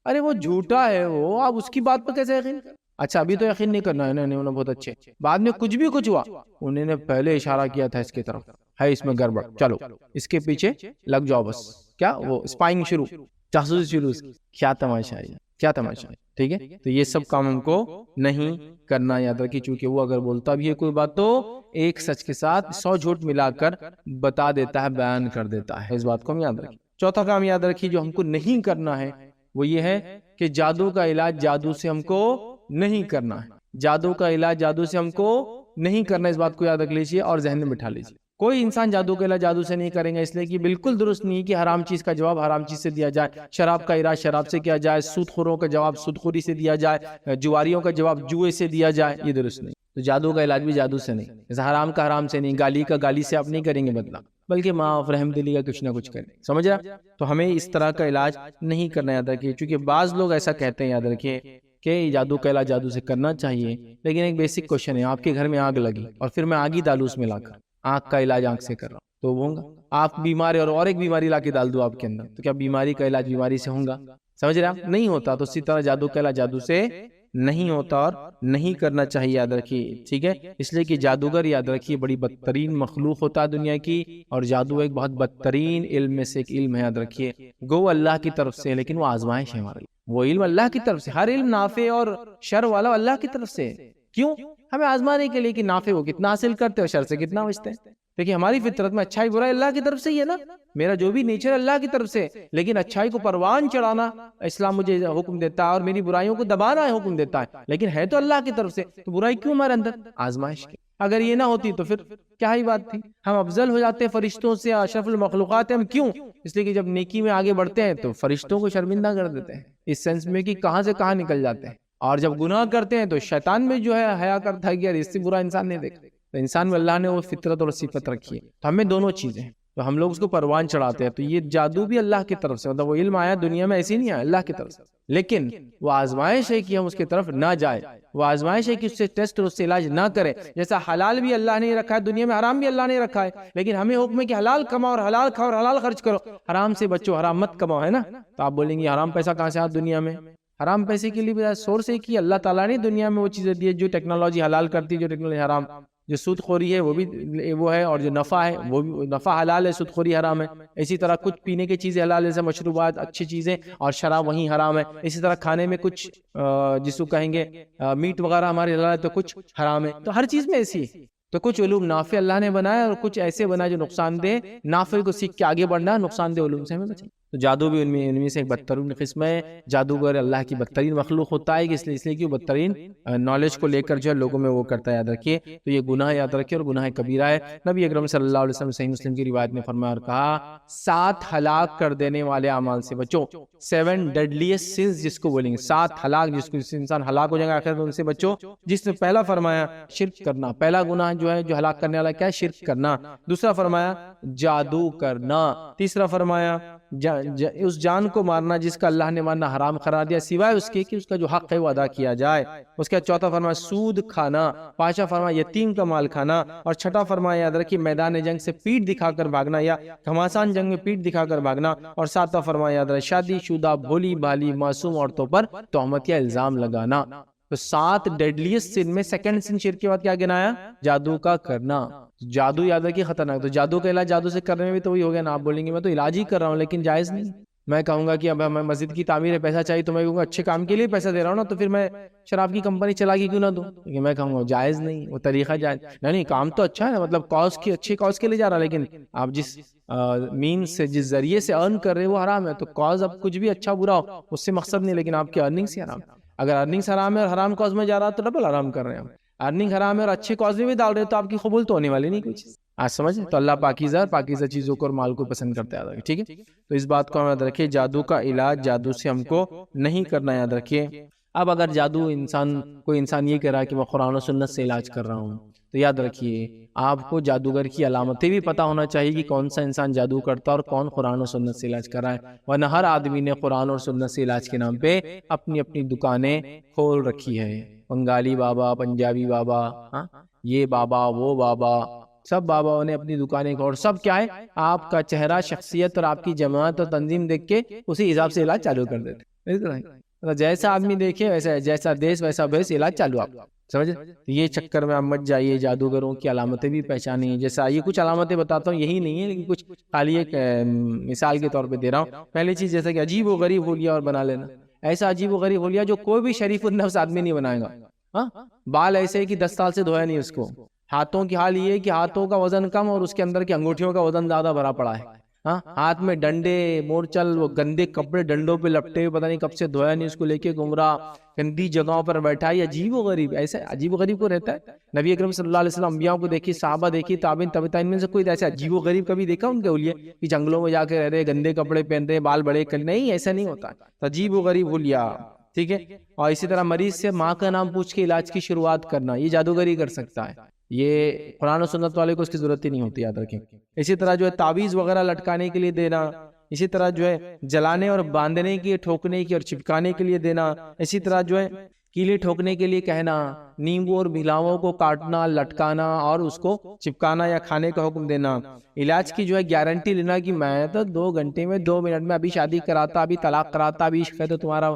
ارے وہ جھوٹا ہے، وہ آپ اس کی بات پہ کیسے یقین؟ اچھا ابھی تو یقین نہیں کرنا ہے، انہوں نے بہت اچھے، بعد میں کچھ بھی کچھ ہوا، انہوں نے پہلے اشارہ کیا تھا اس کی طرف، ہے اس میں گڑبڑ، چلو اس کے پیچھے لگ جاؤ، بس کیا وہ اسپائنگ شروع، جاسوسی شروع، کیا تماشا ہے، کیا تماشا ہے، ٹھیک ہے؟ تو یہ سب کام ہم کو نہیں کرنا، یاد رکھیے، چونکہ وہ اگر بولتا بھی ہے کوئی بات تو ایک سچ کے ساتھ 100 جھوٹ ملا کر بتا دیتا ہے، بیان کر دیتا ہے، اس بات کو ہم یاد رکھیں۔ چوتھا کام یاد رکھیے جو ہم کو نہیں کرنا ہے وہ یہ ہے کہ جادو کا علاج جادو سے ہم کو نہیں کرنا ہے، جادو کا علاج جادو سے ہم کو نہیں کرنا، اس بات کو یاد رکھ لیجیے اور ذہن میں بٹھا لیجیے۔ کوئی انسان جادو کا علاج جادو سے نہیں کریں گا، اس لیے کہ بالکل درست نہیں کہ حرام چیز کا جواب حرام چیز سے دیا جائے، شراب کا علاج شراب سے کیا جائے، سود خوروں کا جواب سود خوری سے دیا جائے، جواریوں کا جواب جوئے سے دیا جائے، یہ درست نہیں۔ تو جادو کا علاج بھی جادو سے نہیں، جیسے حرام کا حرام سے نہیں، گالی کا گالی سے آپ نہیں کریں گے بدلہ، بلکہ معاف رحم دلی کا کچھ نہ کچھ کریں، سمجھ رہا؟ تو ہمیں اس طرح کا علاج نہیں کرنا، یاد رکھیے، چونکہ بعض لوگ ایسا کہتے ہیں، یاد رکھیے کہ جادو کا علاج جادو سے کرنا چاہیے، لیکن ایک بیسک کوشچن ہے، آپ کے گھر میں آگ لگی اور پھر میں آگی ڈالوں اس میں لا کر، آنکھ کا علاج آنکھ سے کر رہا ہوں تو وہ ہوگا، آپ بیمار ہے اور ایک بیماری لا کے ڈال دو آپ کے اندر، تو کیا بیماری کا علاج بیماری سے ہوگا؟ سمجھ رہے آپ؟ نہیں ہوتا، تو اسی طرح جادو کا علاج جادو سے نہیں ہوتا اور نہیں کرنا چاہیے، یاد رکھیے، ٹھیک ہے؟ اس لیے کہ جادوگر، یاد رکھیے، بڑی بدترین مخلوق ہوتا ہے دنیا کی، اور جادو ایک بہت بدترین علم میں سے ایک علم ہے، یاد رکھیے، گو اللہ کی طرف سے، لیکن وہ آزمائش ہے ہمارے لیے، وہ علم اللہ کی طرف سے، ہر علم نافع اور شر والا اللہ کی طرف سے، کیوں؟ ہمیں آزمانے کے لیے کہ نافع وہ کتنا حاصل کرتے اور شر سے کتنا بچتے ہیں، دیکھیں ہماری فطرت میں اچھائی برائی اللہ کی طرف سے ہی ہے نا، میرا جو بھی نیچر اللہ کی طرف سے، لیکن اچھائی کو پروان چڑھانا اسلام مجھے حکم دیتا ہے، اور میری برائیوں کو دبانا حکم دیتا ہے، لیکن ہے تو اللہ کی طرف سے، تو برائی کیوں ہمارے اندر؟ آزمائش کی، اگر یہ نہ ہوتی تو پھر کیا ہی بات تھی، ہم افضل ہو جاتے فرشتوں سے، اشرف المخلوقات ہم، کیوں؟ اس لیے کہ جب نیکی میں آگے بڑھتے ہیں تو فرشتوں کو شرمندہ کر دیتے ہیں، اس سینس میں کہ کہاں سے کہاں نکل جاتے ہیں، اور جب گناہ کرتے ہیں تو شیطان میں جو ہے حیا کرتا ہے کہ یار اس سے برا انسان نہیں دیکھا، تو انسان میں اللہ نے وہ فطرت اور صفت رکھی ہے، تو ہمیں دونوں چیزیں ہیں، تو ہم لوگ اس کو پروان چڑھاتے ہیں. تو یہ جادو بھی اللہ کی طرف سے، مطلب وہ علم آیا دنیا میں ایسے ہی نہیں آیا، اللہ کی طرف سے. لیکن وہ آزمائش ہے کہ ہم اس کی طرف نہ جائیں، وہ آزمائش ہے کہ اس سے ٹیسٹ اور اس سے علاج نہ کریں. جیسا حلال بھی اللہ نے رکھا ہے دنیا میں، حرام بھی اللہ نے رکھا ہے، لیکن ہمیں حکم ہے کہ حلال کماؤ اور حلال کھاؤ اور حلال خرچ کرو، حرام سے بچو، حرام مت کماؤ، ہے نا. تو آپ بولیں گے حرام پیسہ کہاں سے آیا دنیا میں؟ حرام پیسے کے لیے بھی سورس ہے کہ اللہ تعالیٰ نے دنیا میں وہ چیزیں دی ہے جو ٹیکنالوجی حلال کرتی ہے، جو ٹیکنالوجی حرام. جو سود خوری ہے وہ بھی وہ ہے، اور جو نفع ہے وہ بھی، نفع حلال ہے، سود خوری حرام ہے. اسی طرح کچھ پینے کی چیزیں حلال ہے، جیسے مشروبات اچھی چیزیں، اور شراب وہیں حرام ہے. اسی طرح کھانے میں کچھ جس کو کہیں گے میٹ وغیرہ ہمارے حلال ہے تو کچھ حرام ہے. تو ہر چیز میں ایسی ہے. تو کچھ علوم نافع اللہ نے بنایا اور کچھ ایسے بنائے جو نقصان دہ. نافع کو سیکھ کے آگے بڑھنا، نقصان دہ علوم سے ہمیں بچیں. تو جادو بھی ان میں سے ایک بدترین قسم ہے. جادوگر اللہ کی بدترین مخلوق ہوتا ہے، اس لیے کہ وہ بدترین نالج کو لے کر جو ہے لوگوں میں وہ کرتا ہے. یاد رکھیے تو یہ گناہ یاد رکھیے، اور گناہ کبیرہ ہے. نبی اکرم صلی اللہ علیہ وسلم صحیح مسلم کی روایت میں فرمایا اور کہا 7 ہلاک کر دینے والے اعمال سے بچو. 7 ڈیڈلیسٹ سنز جس کو بولیں گے، 7 ہلاک جس کو انسان ہلاک ہو جائے گا آخر میں، ان سے بچو. جس نے پہلا فرمایا شرک کرنا، پہلا گناہ جو ہے جو ہلاک کرنے والا کیا ہے؟ شرک کرنا. دوسرا فرمایا جادو کرنا. تیسرا فرمایا اس جان کو مارنا جس کا اللہ نے مارنا حرام قرار دیا، سوائے اس کے کہ اس کا جو حق ہے وہ ادا کیا جائے. اس کے چوتھا فرمایا سود کھانا. پانچواں فرمایا یتیم کا مال کھانا. اور چھٹا فرمایا یاد رکھیے میدان جنگ سے پیٹ دکھا کر بھاگنا، یا گھمسان جنگ میں پیٹ دکھا کر بھاگنا. اور ساتواں فرمایا یاد رکھیے شادی شدہ بھولی بھالی معصوم عورتوں پر تہمت یا الزام لگانا. تو 7 ڈیڈلیسٹ سن میں سیکنڈ سن شرک کے بعد کیا گنایا؟ جادو کا کرنا. جادو یاد رکھیے خطرناک. تو جادو کا علاج جادو سے کرنے میں بھی تو وہی ہو گیا نا. آپ بولیں گے میں تو علاج ہی کر رہا ہوں لیکن جائز نہیں. میں کہوں گا کہ اب میں مسجد کی تعمیر ہے، پیسہ چاہیے، تو میں کہوں گا اچھے کام کے لیے پیسہ دے رہا ہوں نا، تو پھر میں شراب کی کمپنی چلا کے کیوں نہ دوں؟ لیکن میں کہوں گا جائز نہیں، وہ طریقہ جائز نہیں. کام تو اچھا ہے نا، مطلب کاز کی اچھے کاز کے لیے جا رہا، لیکن آپ جس مینس سے جس ذریعے سے ارن کر رہے وہ حرام ہے. تو کاز اب کچھ بھی اچھا برا ہو اس سے مقصد نہیں، لیکن آپ کی ارننگ سے حرام. اگر ارننگ حرام ہے اور حرام کاز میں جا رہا تو ڈبل حرام کر رہے ہیں. ارننگ حرام ہے اور اچھے کاز میں بھی ڈال رہے تو آپ کی قبول تو ہونے والی نہیں کوئی چیز. آج سمجھ. تو اللہ پاکیزہ چیزوں کو اور مال کو پسند کرتا ہے. ٹھیک ہے، تو اس بات کو یاد رکھیے. جادو کا علاج جادو سے ہم کو نہیں کرنا، یاد رکھیے. اب اگر جادو کوئی انسان یہ کہہ رہا ہے کہ میں قرآن و سنت سے علاج کر رہا ہوں، تو یاد رکھیے آپ کو جادوگر کی علامتیں بھی پتہ ہونا چاہیے کہ کون سا انسان جادو کرتا ہے اور کون قرآن و سنت سے علاج کر رہا ہے. ورنہ ہر آدمی نے قرآن اور سنت سے علاج کے نام پہ اپنی اپنی دکانیں کھول رکھی ہے. بنگالی بابا، پنجابی بابا، یہ بابا وہ بابا، سب باباوں نے اپنی دکانیں کھول. سب کیا ہے؟ آپ کا چہرہ، شخصیت اور آپ کی جماعت اور تنظیم دیکھ کے اسی حساب سے علاج چالو کر دیتے. جیسا آدمی دیکھے ویسا، جیسا دیش ویسا بھیس، علاج چالو. آپ سمجھے؟ یہ چکر میں آپ مت جائیے. جادوگروں کی علامتیں بھی پہچانی. جیسا یہ کچھ علامتیں بتاتا ہوں، یہی نہیں ہے لیکن کچھ خالی ایک مثال کے طور پہ دے رہا ہوں. پہلی چیز جیسا کہ عجیب و غریب حلیہ اور بنا لینا. ایسا عجیب و غریب حلیہ جو کوئی بھی شریف النفس آدمی نہیں بنائے گا. بال ایسے کہ 10 سال سے دھویا نہیں اس کو. ہاتھوں کی حال یہ ہے کہ ہاتھوں کا وزن کم اور اس کے اندر کی انگوٹھیوں کا وزن زیادہ بھرا پڑا ہے. ہاتھ میں ڈنڈے، مورچل، وہ گندے کپڑے ڈنڈوں پہ لپٹے ہوئے، پتہ نہیں کب سے دھویا نہیں اس کو، لے کے گھوم رہا، گندی جگہوں پر بیٹھا ہے. عجیب و غریب. ایسے عجیب و غریب کو رہتا ہے. نبی اکرم صلی اللہ علیہ وسلم انبیاء کو دیکھی، صحابہ دیکھی، تابعین، تبع تابعین میں سے کوئی ایسا عجیب و غریب کبھی دیکھا ان کے حلیے کہ جنگلوں میں جا کے رہ رہے، گندے کپڑے پہن رہے، بال بڑے کر؟ نہیں، ایسا نہیں ہوتا. عجیب و غریب حلیہ. ٹھیک ہے. اور اسی طرح مریض سے ماں کا نام پوچھ کے علاج کی شروعات کرنا، یہ جادوگری کر سکتا ہے. یہ قرآن و سنت والے کو اس کی ضرورت ہی نہیں ہوتی، یاد رکھیں. اسی طرح جو ہے تعویذ وغیرہ لٹکانے کے لیے دینا. اسی طرح جو ہے جلانے اور باندھنے کی، ٹھوکنے کی اور چپکانے کے لیے دینا. اسی طرح جو ہے کیلے ٹھوکنے کے لیے کہنا. نیمبو اور بھلاؤں کو کاٹنا، لٹکانا اور اس کو چپکانا یا کھانے کا حکم دینا. علاج کی جو ہے گارنٹی لینا کہ میں تو 2 گھنٹے میں 2 منٹ میں ابھی شادی کراتا، ابھی طلاق کراتا، ابھی عشق ہے تو تمہارا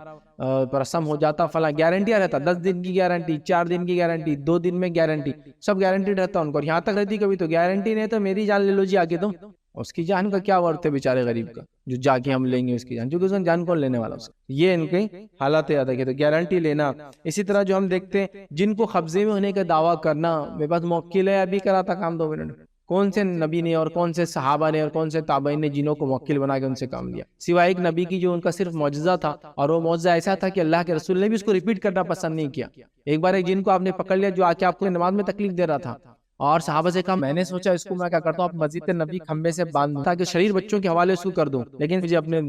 رسم ہو جاتا فلاں. گارنٹی رہتا 10 دن کی گارنٹی، 4 دن کی گارنٹی، 2 دن میں گارنٹی، سب گارنٹی رہتا ان کو. اور یہاں تک رہتی کبھی تو گارنٹی نہیں تو میری جان لے لو جی آگے. تم اس کی جان کا کیا ورت ہے بیچارے غریب کا جو جا کے ہم لیں گے اس کی جان، کیونکہ اس نے جان کون لینے والا اس کا. یہ ان کی حالات یاد رکھیں. تو گارنٹی لینا. اسی طرح جو ہم دیکھتے ہیں جن کو قبضے میں ہونے کا دعویٰ کرنا، میرے پاس موکل ہے ابھی کراتا کام 2 منٹ. کون سے نبی نے اور کون سے صحابہ نے اور کون سے تابعین نے جنوں کو موکل بنا کے ان سے کام لیا؟ سوائے ایک نبی کی جو ان کا صرف معجزہ تھا، اور وہ معجزہ ایسا تھا کہ اللہ کے رسول نے بھی اس کو ریپیٹ کرنا پسند نہیں کیا. ایک بار ایک جن کو آپ نے پکڑ لیا جو آ کے آپ کو نماز میں تکلیف دے رہا تھا، اور صحابہ سے کہا میں نے سوچا اس کو میں کیا کرتا ہوں، آپ مسجد نبی کھمبے سے باندھ دوں تاکہ شریر بچوں کے حوالے اس کو کر دوں. لیکن مجھے اپنے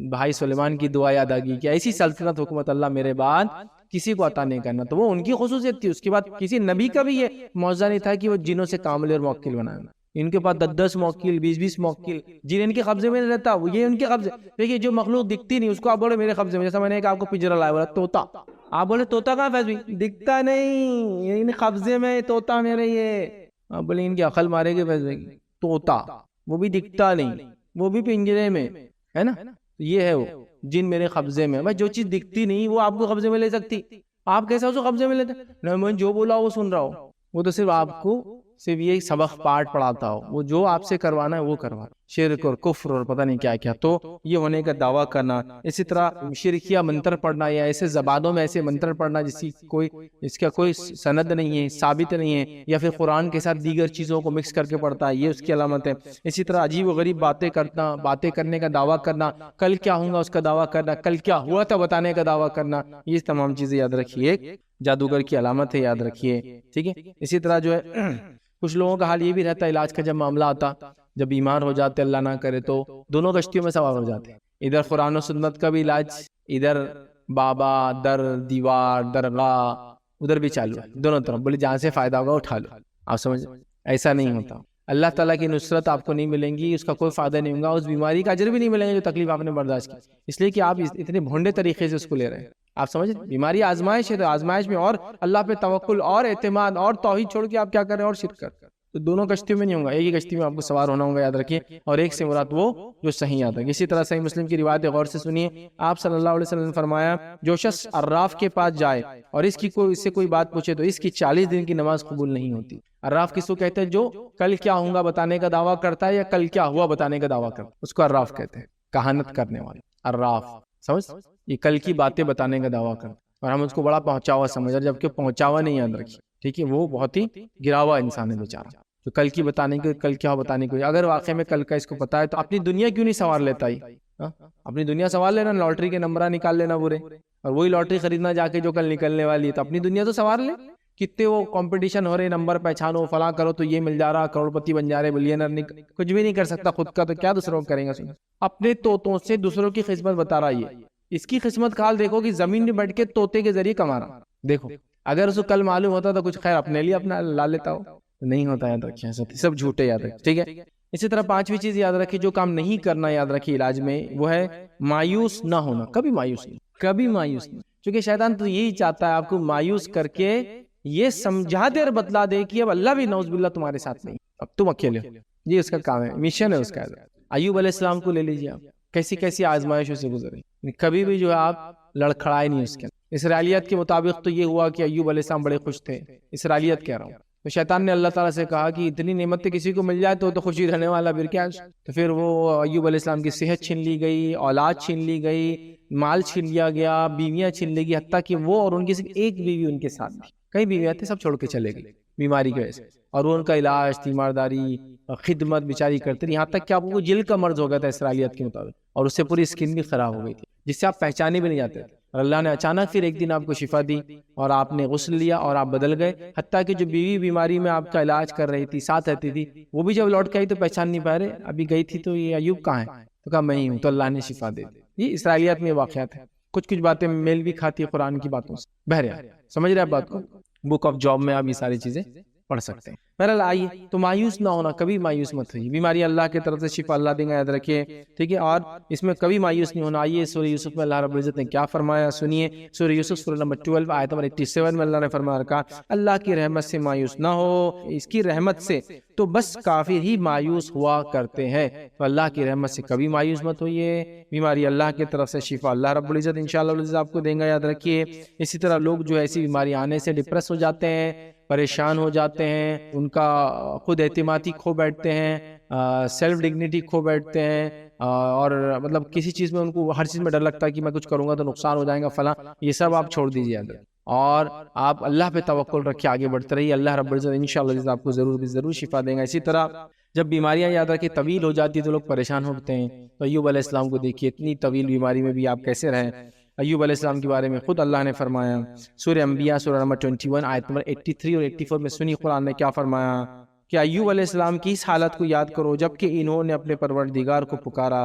بھائی سلیمان کی دعا یاد آ گئی کہ ایسی سلطنت حکومت اللہ میرے بعد کسی کو عطا نہیں کرنا. تو وہ ان کی خصوصیت تھی. اس کے بعد کسی نبی کا بھی یہ معجزہ نہیں تھا کہ وہ جنوں سے کام لے اور موکل بنائے. ان کے پاس 10 موکل 20 موکل، جن ان کے قبضے میں نہیں رہتا، یہ ان کے قبضے. دیکھیے جو مخلوق دکھتی نہیں اس کو آپ بولے میرے قبضے میں، جیسا میں نے کہا آپ کو پنجرا لایا بولا طوطا، آپ بولے طوطا کہاں فیض بھائی؟ دکھتا نہیں، ان قبضے میں طوطا میرے. یہ آپ بولے ان کی عقل مارے گے فیض بھائی، طوطا وہ بھی دکھتا نہیں، وہ بھی پنجرے میں ہے نا. یہ ہے وہ جن میرے قبضے میں. بھائی جو چیز دکھتی نہیں وہ آپ کو قبضے میں لے سکتی، آپ کیسا اس کو قبضے میں لیتے؟ نہ میں جو بولا وہ سن رہا ہوں، وہ تو صرف آپ کو صرف یہ سبق پاٹ پڑھاتا ہو، وہ جو آپ سے کروانا ہے وہ کروا. شرک اور کفر اور پتہ نہیں کیا کیا، تو یہ ہونے کا دعویٰ کرنا. اسی طرح شرکیہ منتر پڑھنا یا ایسے زبانوں میں ایسے منتر پڑھنا جس کا کوئی سند نہیں ہے، ثابت نہیں ہے، یا پھر قرآن کے ساتھ دیگر چیزوں کو مکس کر کے پڑھتا ہے، یہ اس کی علامت ہے. اسی طرح عجیب و غریب باتیں کرنا، باتیں کرنے کا دعویٰ کرنا، کل کیا ہوں گا اس کا دعویٰ کرنا، کل کیا ہوا تھا بتانے کا دعویٰ کرنا، یہ تمام چیزیں یاد رکھیے جادوگر کی علامت ہے، یاد رکھیے. ٹھیک ہے. اسی طرح جو ہے کچھ لوگوں کا حال یہ بھی رہتا ہے، علاج کا جب معاملہ آتا، جب بیمار ہو جاتے اللہ نہ کرے تو دونوں کشتیوں میں سوار ہو جاتے ہیں. ادھر قرآن و سنت کا بھی علاج، ادھر بابا در دیوار درگاہ ادھر بھی چالو ہے، دونوں طرف. بولے جہاں سے فائدہ ہوگا اٹھا لو. آپ سمجھ، ایسا نہیں ہوتا. اللہ تعالیٰ کی نصرت آپ کو نہیں ملیں گی، اس کا کوئی فائدہ نہیں ہوگا، اس بیماری کا اجر بھی نہیں ملیں گے جو تکلیف آپ نے برداشت کی، اس لیے کہ آپ اتنے بھونڈے طریقے سے اس کو لے رہے ہیں. آپ سمجھ، بیماری آزمائش ہے، تو آزمائش میں اور اللہ پہ توکل اور اعتماد اور توحید چھوڑ کے آپ کیا کر رہے ہیں اور شرک کر رہے ہیں. تو دونوں کشتیوں میں نہیں ہوگا، ایک ہی کشتی میں آپ کو سوار ہونا ہوگا، یاد رکھیے. اور ایک سے مراد وہ جو صحیح یاد ہے. اسی طرح صحیح مسلم کی روایت غور سے سنیے. آپ صلی اللہ علیہ وسلم نے فرمایا جو شخص عراف کے پاس جائے اور اس سے کوئی بات پوچھے تو اس کی 40 دن کی نماز قبول نہیں ہوتی. عراف کس کو کہتے ہیں؟ جو کل کیا ہوں گا بتانے کا دعویٰ کرتا ہے یا کل کیا ہوا بتانے کا دعویٰ کرتا ہے، اس کو عراف کہتے ہیں. کہانت کرنے والا عراف، سمجھ، یہ کل کی باتیں بتانے کا دعویٰ کرتا ہے، اور ہم اس کو بڑا پہنچا ہوا سمجھ رہے، جبکہ پہنچا ہوا نہیں، یاد رکھیے. ٹھیک ہے. وہ بہت ہی گرا ہوا انسان ہے بیچارہ، تو کل کی بتانے کی، کل کیا بتانے کو. اگر واقعے میں کل کا اس کو پتا ہے تو اپنی دنیا کیوں نہیں سنوار لیتا ہی؟ اپنی دنیا سنوار لینا، لاٹری کے نمبر نکال لینا برے، اور وہی لاٹری خریدنا جا کے جو کل نکلنے والی ہے. تو اپنی دنیا تو سنوار لے. کتنے وہ کمپٹیشن ہو رہے، نمبر پہچانو، فلاں کرو تو یہ مل جا رہا، کروڑ پتی بن جا رہے، بلینر. کچھ بھی نہیں کر سکتا خود کا، تو کیا دوسروں کو کریں گا؟ اپنے طوطوں سے دوسروں کی خدمت بتا رہا. یہ اس کی قسمت کا حال دیکھو کہ زمین میں بیٹھ کے طوطے کے ذریعے کما رہا. دیکھو اگر اس کو کل معلوم ہوتا تو کچھ خیر اپنے لیے اپنا لا لیتا ہو، نہیں ہوتا. یاد رکھیں سب جھوٹے، یاد رکھیں. ٹھیک ہے. اسی طرح 5ویں چیز یاد رکھیں جو کام نہیں کرنا، یاد رکھیں علاج میں، وہ ہے مایوس نہ ہونا. کبھی مایوس نہیں، کبھی مایوس نہیں. کیونکہ شیطان تو یہی چاہتا ہے آپ کو مایوس کر کے یہ سمجھا دے اور بتلا دے کہ اب اللہ بھی نعوذ باللہ تمہارے ساتھ نہیں، اب تم اکیلے ہو. یہ اس کا کام ہے، مشن ہے اس کا. ایوب علیہ السلام کو لے لیجیے، آپ کیسی کیسی آزمائشوں سے گزرے، کبھی بھی جو ہے آپ لڑکھڑائے نہیں اس کے. اسرائیلیت کے مطابق تو یہ ہوا کہ ایوب علیہ السلام بڑے خوش تھے، اسرائیلیت کہہ رہا ہوں. تو شیطان نے اللہ تعالیٰ سے کہا کہ اتنی نعمتیں کسی کو مل جائے تو خوشی رہنے والا، پھر کیا؟ تو پھر وہ ایوب علیہ السلام کی صحت چھین لی گئی، اولاد چھین لی گئی، مال چھین لیا گیا، بیویاں چھین لی گئی، حتیٰ کہ وہ اور ان کی صرف ایک بیوی ان کے ساتھ تھی. کئی بیویاں تھیں، سب چھوڑ کے چلے گئی بیماری کی وجہ سے. اور وہ ان کا علاج، تیمارداری، خدمت بیچاری کرتے رہی، یہاں تک کہ آپ کو جلد کا مرض ہو گیا تھا اسرائیلیت کے مطابق، اور اس سے پوری اسکن بھی خراب ہو گئی تھی، جس سے آپ پہچانے بھی نہیں جاتے تھے. اور اللہ نے اچانک پھر ایک دن آپ کو شفا دی اور آپ نے غسل لیا اور آپ بدل گئے. حتیٰ کہ جو بیوی بیماری میں آپ کا علاج کر رہی تھی، ساتھ رہتی تھی، وہ بھی جب لوٹ کے آئی تو پہچان نہیں پا رہے، ابھی گئی تھی تو یہ ایوب کہاں ہے؟ تو کہا میں ہی ہوں. تو اللہ نے شفا دے دی. یہ اسرائیلیت میں واقعات ہیں. کچھ باتیں میل بھی کھاتی ہے قرآن کی باتوں سے. بہرحال سمجھ رہے آپ بات کو؟ بک آف جاب میں آپ یہ ساری چیزیں پڑھ سکتے ہیں. بہرحال آئیے، تو مایوس نہ ہونا، کبھی مایوس مت ہوئیے. بیماری اللہ کی طرف سے شفا اللہ دیں گا، یاد رکھیے. ٹھیک ہے. اور اس میں کبھی مایوس نہیں ہونا. آئیے سورہ یوسف میں اللہ رب العزت نے کیا فرمایا سنیے. سورہ یوسف سورہ نمبر 12 آیت نمبر 87 میں اللہ نے فرمایا کہا اللہ کی رحمت سے مایوس نہ ہو، اس کی رحمت سے تو بس کافر ہی مایوس ہوا کرتے ہیں. تو اللہ کی رحمت سے کبھی مایوس مت ہوئیے. بیماری اللہ کی طرف سے شفا اللہ رب العزت انشاءاللہ آپ کو دیں گا، یاد رکھیے. اسی طرح لوگ جو ایسی بیماری آنے سے ڈپریس ہو جاتے ہیں، پریشان ہو جاتے ہیں، ان کا خود اعتمادی کھو بیٹھتے ہیں، سیلف ڈگنیٹی کھو بیٹھتے ہیں، اور مطلب کسی چیز میں ان کو ہر چیز میں ڈر لگتا ہے کہ میں کچھ کروں گا تو نقصان ہو جائے گا فلاں، یہ سب آپ چھوڑ دیجیے اور آپ اللہ پہ توکل رکھ کے آگے بڑھتے رہیے. اللہ رب العزت انشاءاللہ آپ کو ضرور شفا دیں گا. اسی طرح جب بیماریاں یاد رکھیں طویل ہو جاتی ہے تو لوگ پریشان ہوتے ہیں. تو ایوب علیہ السلام کو دیکھیے، اتنی طویل بیماری میں بھی آپ کیسے رہیں. ایوب علیہ السلام کے بارے میں خود اللہ نے فرمایا سورہ انبیاء سورہ نمبر 21 آیت نمبر 83 اور 84 میں سنی قرآن نے کیا فرمایا کہ ایوب علیہ السلام کی اس حالت کو یاد کرو جبکہ انہوں نے اپنے پروردگار کو پکارا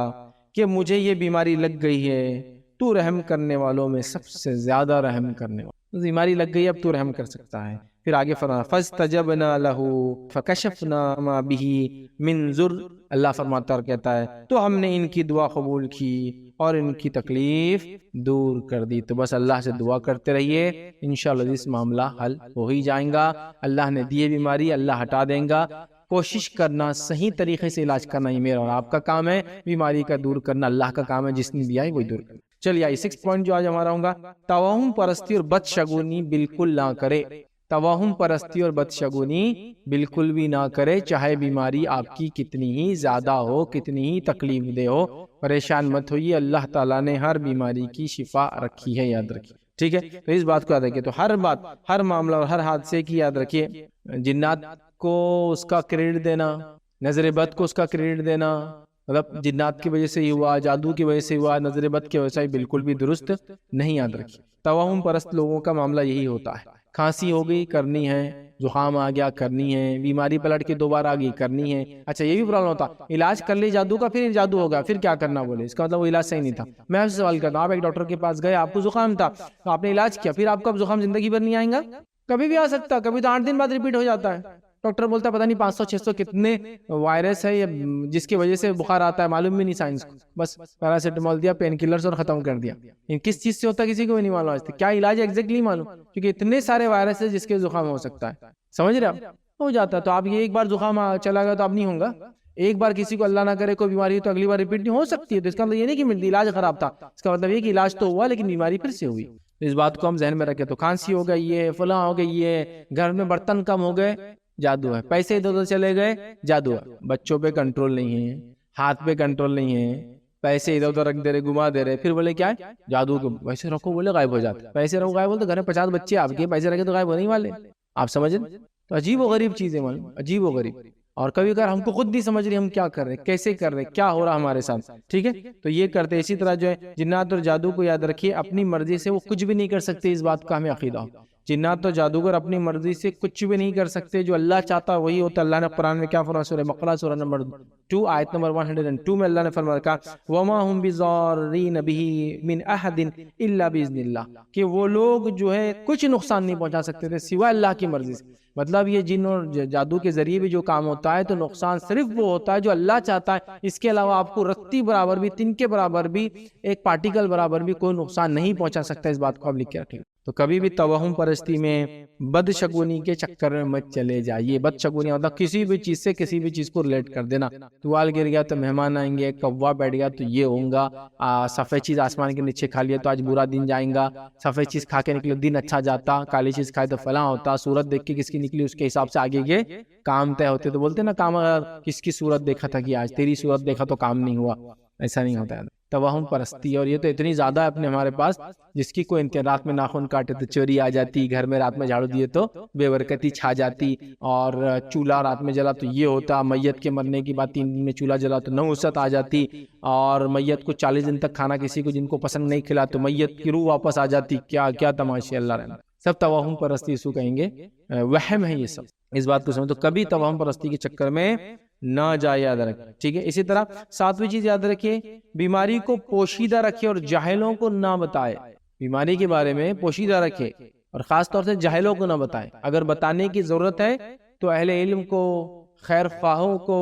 کہ مجھے یہ بیماری لگ گئی ہے، تو رحم کرنے والوں میں سب سے زیادہ رحم کرنے والا. بیماری لگ گئی، اب تو رحم کر سکتا ہے. پھر آگے فرمایا فاستجبنا لہ فکشفنا ما بہ من ضر، اللہ فرماتا اور کہتا ہے تو ہم نے ان کی دعا قبول کی اور ان کی تکلیف دور کر دی۔ تو بس اللہ سے دعا کرتے رہیے، انشاءاللہ اس معاملہ حل ہو ہی جائیں گا۔ اللہ نے دیے بیماری، اللہ ہٹا دیں گا۔ کوشش کرنا، صحیح طریقے سے علاج کرنا یہ میرا اور آپ کا کام ہے، بیماری کا دور کرنا اللہ کا کام ہے، جس نے دیا ہے وہی دور کرنا۔ چلیے آئیے 6 پوائنٹ جو آج ہمارا ہوگا، توہم پرستی اور بدشگونی بالکل نہ کرے۔ توہم پرستی اور بدشگونی بالکل بھی نہ کرے، چاہے بیماری آپ کی کتنی ہی زیادہ ہو، کتنی ہی تکلیف دہ ہو، پریشان مت ہوئیے، اللہ تعالیٰ نے ہر بیماری کی شفا رکھی ہے، یاد رکھیے، ٹھیک ہے؟ تو اس بات کو یاد رکھیے۔ تو ہر بات، ہر معاملہ اور ہر حادثے کی یاد رکھیے، جنات کو اس کا کریڈٹ دینا، نظر بد کو اس کا کریڈٹ دینا، مطلب جنات کی وجہ سے ہی ہوا، جادو کی وجہ سے ہوا، نظر بد کی وجہ سے بالکل بھی درست نہیں، یاد رکھیے۔ توہم پرست لوگوں کا معاملہ یہی ہوتا ہے، کھانسی ہو گئی کرنی ہے، زخام آ گیا کرنی ہے، بیماری پلٹ کے دوبارہ آ گئی کرنی ہے۔ اچھا یہ بھی پرابلم ہوتا، علاج کر لی جادو کا، پھر جادو ہو گیا، پھر کیا کرنا بولے، اس کا مطلب وہ علاج صحیح نہیں تھا۔ میں آپ سے سوال کرتا ہوں، آپ ایک ڈاکٹر کے پاس گئے، آپ کو زخام تھا، آپ نے علاج کیا، پھر آپ کا زخام زندگی بھر نہیں آئے گا؟ کبھی بھی آ سکتا، کبھی تو 8 دن بعد ریپیٹ ہو جاتا ہے۔ ڈاکٹر بولتا ہے پتہ نہیں 500 600 کتنے وائرس ہے جس کی وجہ سے بخار آتا ہے، معلوم بھی نہیں سائنس کو، بس پیراسیٹامول دیا، پین کلرز اور ختم کر دیا۔ کس چیز سے ہوتا ہے کسی کو بھی نہیں معلوم، آج تک کیا علاج ہے ایگزیکٹلی معلوم، کیونکہ اتنے سارے وائرس ہے جس کے زخام ہو سکتا ہے، سمجھ رہے آپ؟ ہو جاتا ہے۔ تو آپ یہ ایک بار زخام چلا گیا تو اب نہیں ہوگا، ایک بار کسی کو اللہ نہ کرے کوئی بیماری تو اگلی بار ریپیٹ نہیں ہو سکتی ہے۔ تو اس کا مطلب یہ نہیں کہ علاج خراب تھا، اس کا مطلب یہ کہ علاج تو ہوا لیکن بیماری پھر سے ہوئی۔ اس بات کو ہم ذہن میں رکھیں۔ تو کھانسی ہو گئی ہے، فلاں ہو گئی ہے، گھر میں برتن کم ہو گئے، جادو ہے، پیسے ادھر ادھر چلے گئے، جادو ہے، بچوں پہ کنٹرول نہیں ہے، ہاتھ پہ کنٹرول نہیں ہے، پیسے ادھر ادھر رکھ دے رہے، گھما دے رہے، پھر بولے کیا ہے جادو کے پیسے رکھو، بولے غائب ہو جاتے، پیسے رکھو غائب بولتے، گھر میں 50 بچے آپ کے، پیسے رکھے تو غائب ہونے ہی والے، آپ سمجھ رہے؟ تو عجیب و غریب چیزیں، عجیب و غریب، اور کبھی اگر ہم کو خود نہیں سمجھ رہی ہم کیا کر رہے، کیسے کر رہے، کیا ہو رہا ہمارے ساتھ، ٹھیک ہے؟ تو یہ کرتے۔ اسی طرح جو ہے جنات اور جادو کو یاد رکھیے، اپنی مرضی سے وہ کچھ بھی نہیں کر سکتے، اس بات کا ہمیں عقیدہ ہو۔ جنات اور جادوگر اپنی مرضی سے کچھ بھی نہیں کر سکتے، جو اللہ چاہتا وہی ہوتا۔ اللہ نے قرآن میں کیا فرمایا، سورہ بقرہ سورہ نمبر 2 آیت نمبر 102 میں اللہ نے فرمایا کہا وَمَا هُمْ بِضَارِّينَ بِهِ مِنْ أَحَدٍ إِلَّا بِإِذْنِ اللَّهِ، کہ وہ لوگ جو ہے کچھ نقصان نہیں پہنچا سکتے تھے سوائے اللہ کی مرضی سے۔ مطلب یہ جن اور جادو کے ذریعے بھی جو کام ہوتا ہے تو نقصان صرف وہ ہوتا ہے جو اللہ چاہتا ہے، اس کے علاوہ آپ کو رتی برابر بھی، تن کے برابر بھی، ایک پارٹیکل برابر بھی کوئی نقصان نہیں پہنچا سکتا۔ اس بات کو آپ لکھ کے رکھیں۔ تو کبھی بھی توہم پرستی میں، بدشگونی کے چکر میں مت چلے جائیے۔ بدشگونی مطلب کسی بھی چیز سے کسی بھی چیز کو ریلیٹ کر دینا، توال گر گیا تو مہمان آئیں گے، کوا بیٹھ گیا تو یہ ہوگا، سفید چیز آسمان کے نیچے کھا لیا تو آج برا دن جائیں گا، سفید چیز کھا کے نکلے دن اچھا جاتا، کالی چیز کھائے تو فلاں ہوتا، صورت دیکھ کے کس کی نکلی اس کے حساب سے آگے یہ کام طے ہوتے۔ تو بولتے نا کام اگر کس کی صورت دیکھا تھا کہ آج تیری صورت دیکھا تو کام نہیں ہوا، ایسا نہیں ہوتا ہے۔ توہم پرستی، اور یہ تو اتنی زیادہ ہے اپنے ہمارے پاس، جس کی کوئی انتہا، رات میں ناخن کاٹے تو چوری آ جاتی، گھر میں رات میں جھاڑو دیے تو بے برکتی چھا جاتی، اور چولہا رات میں جلا تو یہ ہوتا، میت کے مرنے کی بعد 3 دن میں چولہا جلا تو نحوست آ جاتی، اور میت کو 40 دن تک کھانا کسی کو جن کو پسند نہیں کھلا تو میت کی روح واپس آ جاتی۔ کیا کیا تماشے، اللہ رحم، سب توہم پرستی اس کو کہیں گے، وہم ہے یہ سب، اس بات کو سمجھ۔ تو کبھی توہم پرستی کے چکر میں نہ جائے، یاد رکھیں، ٹھیک ہے؟ اسی طرح 7ویں چیز یاد رکھیے، بیماری کو پوشیدہ رکھے اور جاہلوں کو نہ بتائے۔ بیماری کے بارے میں پوشیدہ رکھے اور خاص طور سے جاہلوں کو نہ بتائے۔ اگر بتانے کی ضرورت ہے تو اہل علم کو، خیر خواہوں کو،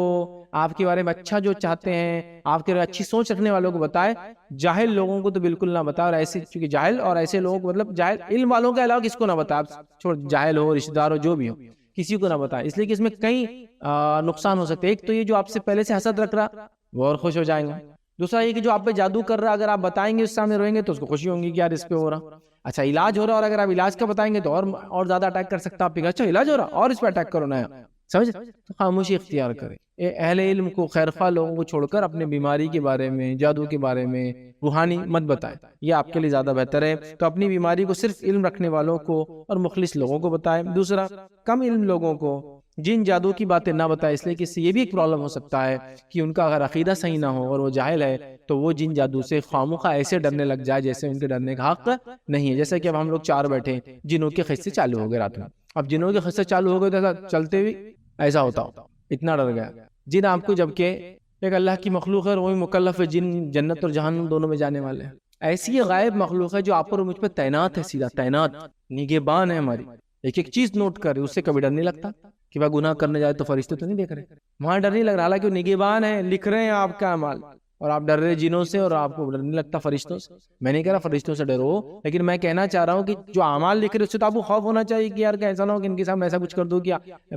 آپ کے بارے میں اچھا جو چاہتے ہیں، آپ کے بارے میں اچھی سوچ رکھنے والوں کو بتائے، جاہل لوگوں کو تو بالکل نہ بتائے۔ اور ایسے چونکہ جاہل اور ایسے لوگوں کو، مطلب جاہل علم والوں کے علاوہ کس کو نہ بتائے، آپ چھوڑ، جاہل ہو، رشتہ دار ہو، جو بھی ہو، کسی کو نہ بتائے، اس لیے کہ اس میں کئی نقصان ہو سکتے ہیں۔ ایک تو یہ جو آپ سے پہلے سے حسد رکھ رہا وہ اور خوش ہو جائیں گے، دوسرا یہ کہ جو آپ پہ جادو کر رہا اگر آپ بتائیں گے، اس سامنے روئیں گے تو اس کو خوشی ہوگی کہ یار اس پہ ہو رہا۔ اچھا علاج ہو رہا، اور اگر آپ علاج کا بتائیں گے تو اور زیادہ اٹیک کر سکتا آپ پہ، اچھا علاج ہو رہا اور اس پہ اٹیک کرو نیا، سمجھ؟ تو خاموشی اختیار کرے۔ اہل علم کو، خیر خواہ لوگوں کو چھوڑ کر اپنے بیماری کے بارے میں، جادو کے بارے میں، روحانی مت بتائے، یہ آپ کے لیے زیادہ بہتر ہے۔ تو اپنی بیماری کو صرف علم رکھنے والوں کو اور مخلص لوگوں کو بتائے۔ دوسرا، کم علم لوگوں کو جن جادو کی باتیں نہ بتائے، اس لیے کہ اس سے یہ بھی ایک پرابلم ہو سکتا ہے کہ ان کا اگر عقیدہ صحیح نہ ہو اور وہ جاہل ہے تو وہ جن جادو سے خوامخواہ ایسے ڈرنے لگ جائے جیسے ان کے ڈرنے کا حق نہیں ہے۔ جیسے کہ اب ہم لوگ 4 بیٹھے، جنوں کے قصے چالو ہو گئے رات میں، اب جنوں کے قصے چالو ہو گئے تو ایسا چلتے بھی ایسا ہوتا، اتنا ڈر گیا جن آپ کو، جبکہ ایک اللہ کی مخلوق ہے اور وہی مکلف ہے، جن جنت اور جہنم دونوں میں جانے والے ہیں۔ ایسی غائب مخلوق ہے جو آپ پر مجھ پہ تعینات ہے، سیدھا تعینات، نگہبان ہے ہماری، ایک ایک چیز نوٹ کر رہے، اس سے کبھی ڈر نہیں لگتا کہ وہ گناہ کرنے جائے تو فرشتے تو نہیں دیکھ رہے، وہاں ڈر نہیں لگ رہا، حالانکہ وہ نگہبان ہیں، لکھ رہے ہیں آپ کا اعمال، اور آپ ڈر رہے جنوں سے، اور آپ کو ڈر نہیں لگتا فرشتوں سے۔ میں نہیں کہہ رہا فرشتوں سے ڈرو، لیکن میں کہنا چاہ رہا ہوں کہ جو اعمال لکھ رہے اس سے تو آپ کو خوف ہونا چاہیے کہ یار کہ ایسا نہ ہو کہ ان کے سامنے ایسا کچھ کر دو کہ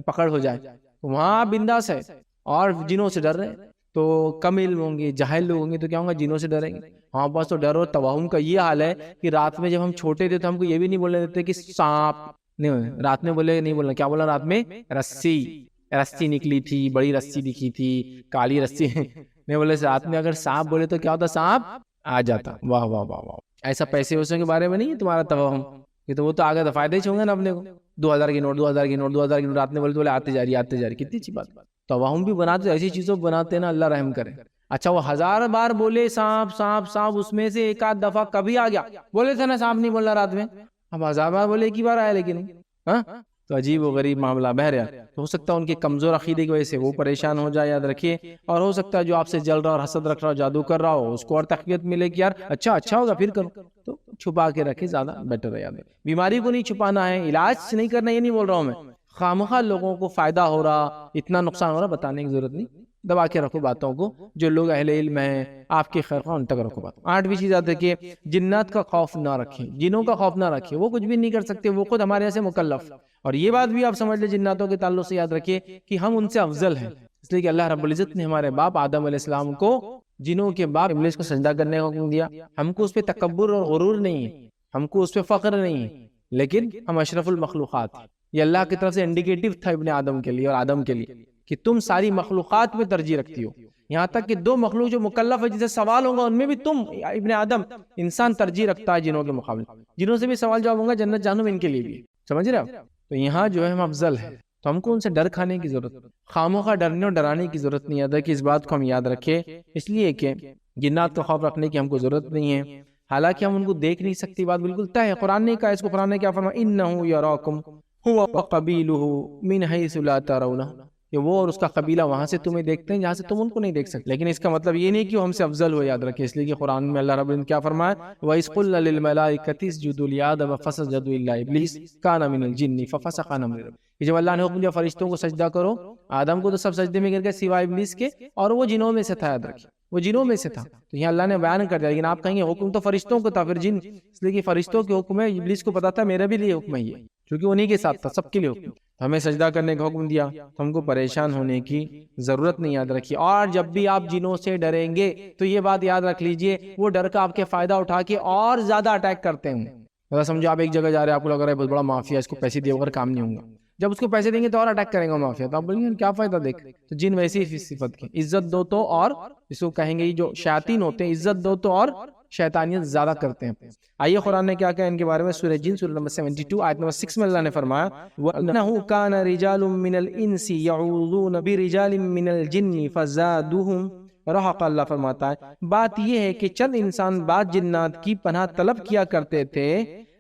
پکڑ ہو جائے، وہاں آپ بنداس ہے، اور جنوں سے ڈر رہے ہیں۔ تو کم علم ہوں گے، جاہل لوگ ہوں گے تو کیا ہوگا، جنوں سے ڈریں گے۔ ہمارے پاس تو ڈر اور توہم کا یہ حال ہے کہ رات میں جب ہم چھوٹے تھے تو ہم کو یہ بھی نہیں بولنے دیتے کہ سانپ، نہیں رات میں بولے، نہیں بولنا، کیا بولا رات میں، رسی نکلی تھی، بڑی رسی دکھی تھی، کالی رسی نہیں بولے، رات میں اگر سانپ بولے تو کیا ہوتا، سانپ آ جاتا۔ واہ واہ واہ واہ، ایسا پیسے ویسوں کے بارے میں نہیں ہے تمہارا توہم، یہ تو وہ تو آگے تو فائدے ہی ہوں گے نا اپنے کو، 2000 کی نوٹ، 2000 کی نوٹ، 2000 کی نوٹ، رات میں بولے تو بولے آتے جا رہی، کتنی اچھی بات۔ توہم بھی بناتے، ایسی چیزوں بناتے ہیں نا، اللہ رحم کرے۔ اچھا وہ 1000 بار بولے سانپ سانپ سانپ، اس میں سے ایک آدھ دفعہ کبھی آ گیا، بولے تھے نا سانپ نہیں بولنا رات میں، اب 1000 بار بولے ایک ہی بار آیا لیکن، ہاں تو عجیب و غریب معاملہ بہرحال۔ تو ہو سکتا ہے ان کے کمزور عقیدے کی وجہ سے وہ پریشان ہو جائے، یاد رکھیے، اور ہو سکتا ہے جو آپ سے جل رہا اور حسد رکھ رہا ہو، جادو کر رہا ہو، اس کو اور تقویت ملے کہ یار اچھا ہوگا پھر کرو، تو چھپا کے رکھے، زیادہ بیٹر ہے۔ یاد بیماری کو نہیں چھپانا ہے، علاج نہیں کرنا، یہ نہیں بول رہا ہوں میں، خامخواہ لوگوں کو فائدہ ہو رہا، اتنا نقصان ہو رہا، بتانے کی ضرورت نہیں، دبا کے رکھو باتوں کو، جو لوگ اہل علم ہیں آپ کے خیر خواہ ان تک رکھو بات۔ 8ویں چیز یاد رکھیے، جنات کا خوف نہ رکھیں، جنوں کا خوف نہ رکھیں، وہ کچھ بھی نہیں کر سکتے، وہ خود ہمارے ایسے مکلف، اور یہ بات بھی آپ سمجھ لیں جناتوں کے تعلق سے یاد رکھیے کہ ہم ان سے افضل ہیں، اس لیے کہ اللہ رب العزت نے ہمارے باپ آدم علیہ السلام کو جنوں کے باپ ابلیس کو سجدہ کرنے کا حکم دیا۔ ہم کو اس پہ تکبر اور غرور نہیں ہے، ہم کو اس پہ فخر نہیں ہے، لیکن ہم اشرف المخلوقات ہیں۔ یہ اللہ کی طرف سے انڈیکیٹو تھا ابن آدم کے لیے اور آدم کے لیے کہ تم ساری مخلوقات میں ترجیح رکھتی ہو، یہاں تک کہ 2 مخلوق جو مکلف ہے جسے سوال ہوگا ان میں بھی تم ابن آدم انسان ترجیح رکھتا ہے جنوں کے مقابلے، جنوں سے بھی سوال جواب ہوگا، جنت جہنم ان کے لیے بھی، سمجھ رہے ہو؟ تو یہاں جو ہے ہم افضل ہیں، تو ہم کو ان سے ڈر کھانے کی ضرورت، خاموخواہ ڈرنے اور ڈرانے کی ضرورت نہیں ہے کہ اس بات کو ہم یاد رکھیں، اس لیے کہ جنات کا خوف رکھنے کی ہم کو ضرورت نہیں ہے، حالانکہ ہم ان کو دیکھ نہیں سکتی، بات بالکل طے ہے، قرآن نے کہا اس کو، قرآن نے کیا فرمایا، انہ یراکم هو وقبیلہ من حیث لا ترونہ، کہ وہ اور اس کا قبیلہ وہاں سے تمہیں دیکھتے ہیں جہاں سے تم ان کو نہیں دیکھ سکتے، لیکن اس کا مطلب یہ نہیں کہ وہ ہم سے افضل ہو، یاد رکھیں، اس لیے کہ قرآن میں اللہ رب العزت کیا فرمایا، وَإِذْ قُلْنَا لِلْمَلَائِكَةِ اسْجُدُوا لِآدَمَ فَسَجَدُوا إِلَّا إِبْلِيسَ كَانَ مِنَ الْجِنِّ فَفَسَقَ عَنْ أَمْرِ رَبِّهِ، کہ جب اللہ نے حکم دیا فرشتوں کو سجدہ کرو، آدم کو تو سب سجدے میں گر گئے سوائے ابلیس کے، اور وہ جنوں میں سے تھا، یاد رکھیں وہ جنوں میں سے تھا، تو یہاں اللہ نے بیان کر دیا، لیکن آپ کہیں گے حکم تو فرشتوں کو تھا، پھر جن، اس لیے کہ فرشتوں کے حکم ہے، ابلیس کو پتا تھا میرا بھی لیے حکم ہے یہ، کیونکہ انہی کے ساتھ تھا، سب کے لیے حکم، ہمیں سجدہ کرنے کا حکم دیا، تو ہم کو پریشان ہونے کی ضرورت نہیں، یاد رکھیے۔ اور جب بھی آپ جنوں سے ڈریں گے تو یہ بات یاد رکھ لیجئے، وہ ڈر کا آپ کے فائدہ اٹھا کے اور زیادہ اٹیک کرتے ہیں۔ مطلب سمجھو آپ ایک جگہ جا رہے ہیں، آپ کو لگ رہا ہے بہت بڑا مافیا، اس کو پیسے دیے بغیر کام نہیں ہوگا، جب اس کو پیسے دیں گے تو اور اٹیک کریں گے مافیا، تو آپ بولیں گے کیا فائدہ دیکھ، تو جن ویسی ہی صفت کی، عزت دو تو، اور اس کو کہیں گے جو شیاطین ہوتے ہیں، عزت دو تو اور شیطانیت زیادہ کرتے ہیں۔ آئیے قرآن نے کیا کہا ان کے بارے میں، سورہ جن سورہ نمبر 72 آیت نمبر 6 میں اللہ نے فرمایا، وَأَنَّهُ كَانَ رِجَالٌ مِّنَ الْإِنسِ يَعُوذُونَ بِرِجَالٍ مِّنَ الْجِنِّ فَزَادُوهُمْ رَهَقًا، اللہ فرماتا ہے بات یہ ہے کہ چند انسان بعض جنات کی پناہ طلب کیا کرتے تھے،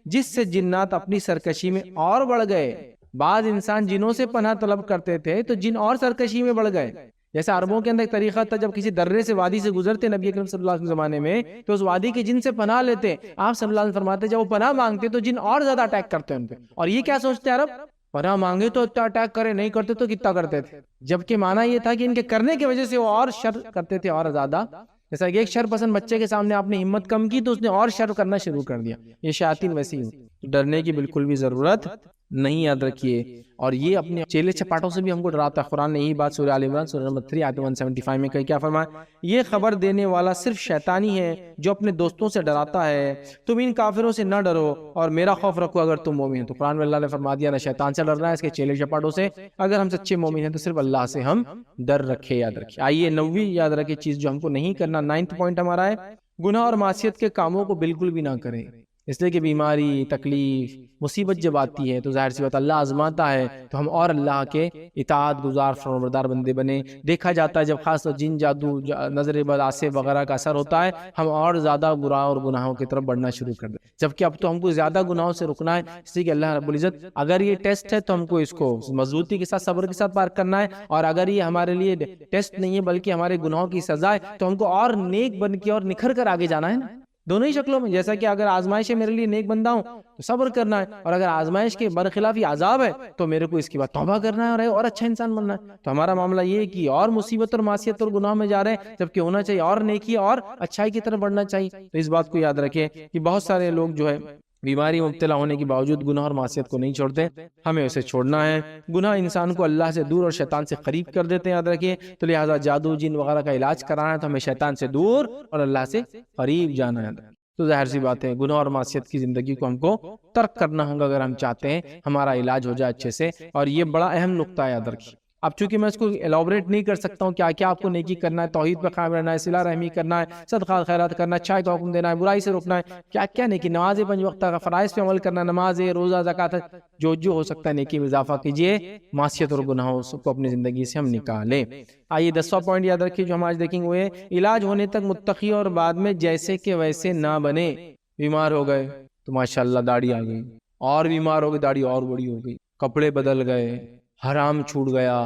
جس سے جنات اپنی سرکشی میں اور بڑھ گئے۔ بعض انسان جنوں سے پناہ طلب کرتے تھے تو جن اور سرکشی میں بڑھ گئے، جیسے عربوں کے اندر ایک طریقہ تھا، جب کسی درے سے وادی سے گزرتے نبی اکرم صلی اللہ علیہ وسلم زمانے میں، تو اس وادی کے جن سے پناہ لیتے، آپ صلی اللہ علیہ وسلم فرماتے جب وہ پناہ مانگتے تو جن اور زیادہ اٹیک کرتے ان پہ، اور یہ کیا سوچتے عرب، پناہ مانگے تو اتنا اٹیک کرے، نہیں کرتے تو کتنا کرتے تھے، جبکہ معنی یہ تھا کہ ان کے کرنے کی وجہ سے وہ اور شر کرتے تھے اور زیادہ، جیسا کہ ایک شر پسند بچے کے سامنے آپ نے ہمت کم کی تو اس نے اور شر کرنا شروع کر دیا، یہ شیاطین ویسی ہوں، ڈرنے کی بالکل بھی ضرورت نہیں، یاد رکھیے۔ اور یہ اپنے چیلے چپاٹوں سے بھی ہم کو ڈراتا ہے، قرآن نے یہی بات سورہ آل عمران سورہ نمبر 3 آیت 175 میں کیا فرمایا، یہ خبر دینے والا صرف شیطانی ہے جو اپنے دوستوں سے ڈراتا ہے، تم ان کافروں سے نہ ڈرو اور میرا خوف رکھو اگر تم مومن ہو۔ تو قرآن میں اللہ نے فرما دیا نہ شیطان سے ڈرنا ہے، اس کے چیلے چپاٹوں سے، اگر ہم سچے مومن ہیں تو صرف اللہ سے ہم ڈر رکھے، یاد رکھے۔ آئیے 9ویں یاد رکھے چیز جو ہم کو نہیں کرنا، 9th پوائنٹ ہمارا ہے، گناہ اور معصیت کے کاموں کو بالکل بھی نہ کریں، اس لیے کہ بیماری، تکلیف، مصیبت جب آتی ہے تو ظاہر سی بات اللہ آزماتا ہے، تو ہم اور اللہ کے اطاعت گزار فرمانبردار بندے بنے۔ دیکھا جاتا ہے جب خاص طور جن، جادو، نظر بد، آسے وغیرہ کا اثر ہوتا ہے، ہم اور زیادہ برا اور گناہوں کی طرف بڑھنا شروع کر دیں، جبکہ اب تو ہم کو زیادہ گناہوں سے رکنا ہے، اس لیے کہ اللہ رب العزت اگر یہ ٹیسٹ ہے تو ہم کو اس کو مضبوطی کے ساتھ، صبر کے ساتھ پار کرنا ہے، اور اگر یہ ہمارے لیے ٹیسٹ نہیں ہے بلکہ ہمارے گناہوں کی سزا ہے تو ہم کو اور نیک بن کے اور نکھر کر آگے جانا ہے نا۔ دونوں ہی شکلوں میں. جیسا کہ اگر آزمائش ہے میرے لیے نیک بندہ ہوں تو صبر کرنا ہے, اور اگر آزمائش کے برخلافی عذاب ہے تو میرے کو اس کے بعد توبہ کرنا ہے اور اچھا انسان بننا ہے. تو ہمارا معاملہ یہ ہے کہ اور مصیبت اور معصیت اور گناہ میں جا رہے ہیں, جبکہ ہونا چاہیے اور نیکی اور اچھائی کی طرف بڑھنا چاہیے. تو اس بات کو یاد رکھیں کہ بہت سارے لوگ جو ہے بیماری مبتلا ہونے کے باوجود گناہ اور معصیت کو نہیں چھوڑتے. ہمیں اسے چھوڑنا ہے. گناہ انسان کو اللہ سے دور اور شیطان سے قریب کر دیتے ہیں, یاد رکھیں. تو لہٰذا جادو جن وغیرہ کا علاج کرانا ہے تو ہمیں شیطان سے دور اور اللہ سے قریب جانا ہے. تو ظاہر سی بات ہے گناہ اور معصیت کی زندگی کو ہم کو ترک کرنا ہوگا اگر ہم چاہتے ہیں ہمارا علاج ہو جائے اچھے سے. اور یہ بڑا اہم نقطہ ہے, یاد رکھیے. اب چونکہ میں اس کو ایلابریٹ نہیں کر سکتا ہوں کیا کیا آپ کو نیکی کرنا ہے, توحید پہ قائم رہنا ہے, صلہ رحمی کرنا ہے, صدقہ خیرات کرنا ہے, اچھائی کا حکم دینا ہے, برائی سے روکنا ہے, کیا کیا نیکی, نماز 5 وقت کا فرائض پہ عمل کرنا, نماز, روزہ, زکوٰۃ, جو ہو سکتا ہے نیکی میں اضافہ کیجئے. معصیت اور گناہوں کو اپنی زندگی سے ہم نکالیں. آئیے 10واں پوائنٹ یاد رکھیے جو ہم آج دیکھیں گے, علاج ہونے تک متقی اور بعد میں جیسے کہ ویسے نہ بنے. بیمار ہو گئے تو ماشاءاللہ داڑھی آ گئی, اور بیمار ہو گئی داڑھی اور بڑی ہو گئی, کپڑے بدل گئے, حرام چھوٹ گیا,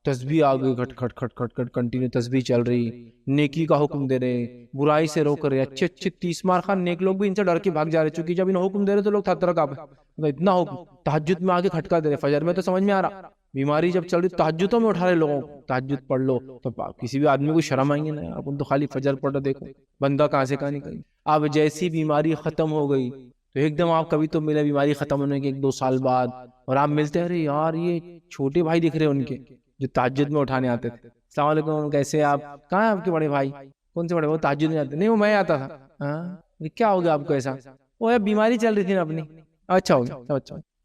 تسبیح آ گئی, کھٹ کھٹ کھٹ کھٹ کھٹ کنٹینیو تسبیح چل رہی, نیکی کا حکم دے رہے, برائی سے روک رہے, اچھے اچھے 30 مار خان نیک لوگ بھی ان سے ڈر کے بھاگ جا رہے, چونکہ جب انہیں حکم دے رہے تو لوگ تھر تھر کانپ رہے, اتنا حکم. تہجد میں آگے کھٹکا دے رہے, فجر میں تو سمجھ میں آ رہا, بیماری جب چل رہی تہجدوں میں اٹھا رہے لوگوں کو, تہجد پڑھ لو. تو کسی بھی آدمی کو شرم آئیں گے نا, اپن تو خالی فجر پڑھ رہے, دیکھو بندہ کہاں سے کہاں نکل. اب جیسی بیماری ختم ہو گئی تو ایک دم آپ کبھی تو ملے بیماری ختم ہونے کے 1-2 سال بعد, اور آپ ملتے ہیں, ارے یار یہ چھوٹے بھائی دکھ رہے ان کے جو تہجد میں اٹھانے آتے تھے. السلام علیکم, کیسے آپ, کہاں ہیں آپ کے بڑے بھائی, کون سے بڑے, وہ تہجد میں آتے, نہیں وہ میں آتا تھا. ہاں کیا ہو گیا آپ کو ایسا, وہ یار بیماری چل رہی تھی نا اپنی. اچھا ہو گیا,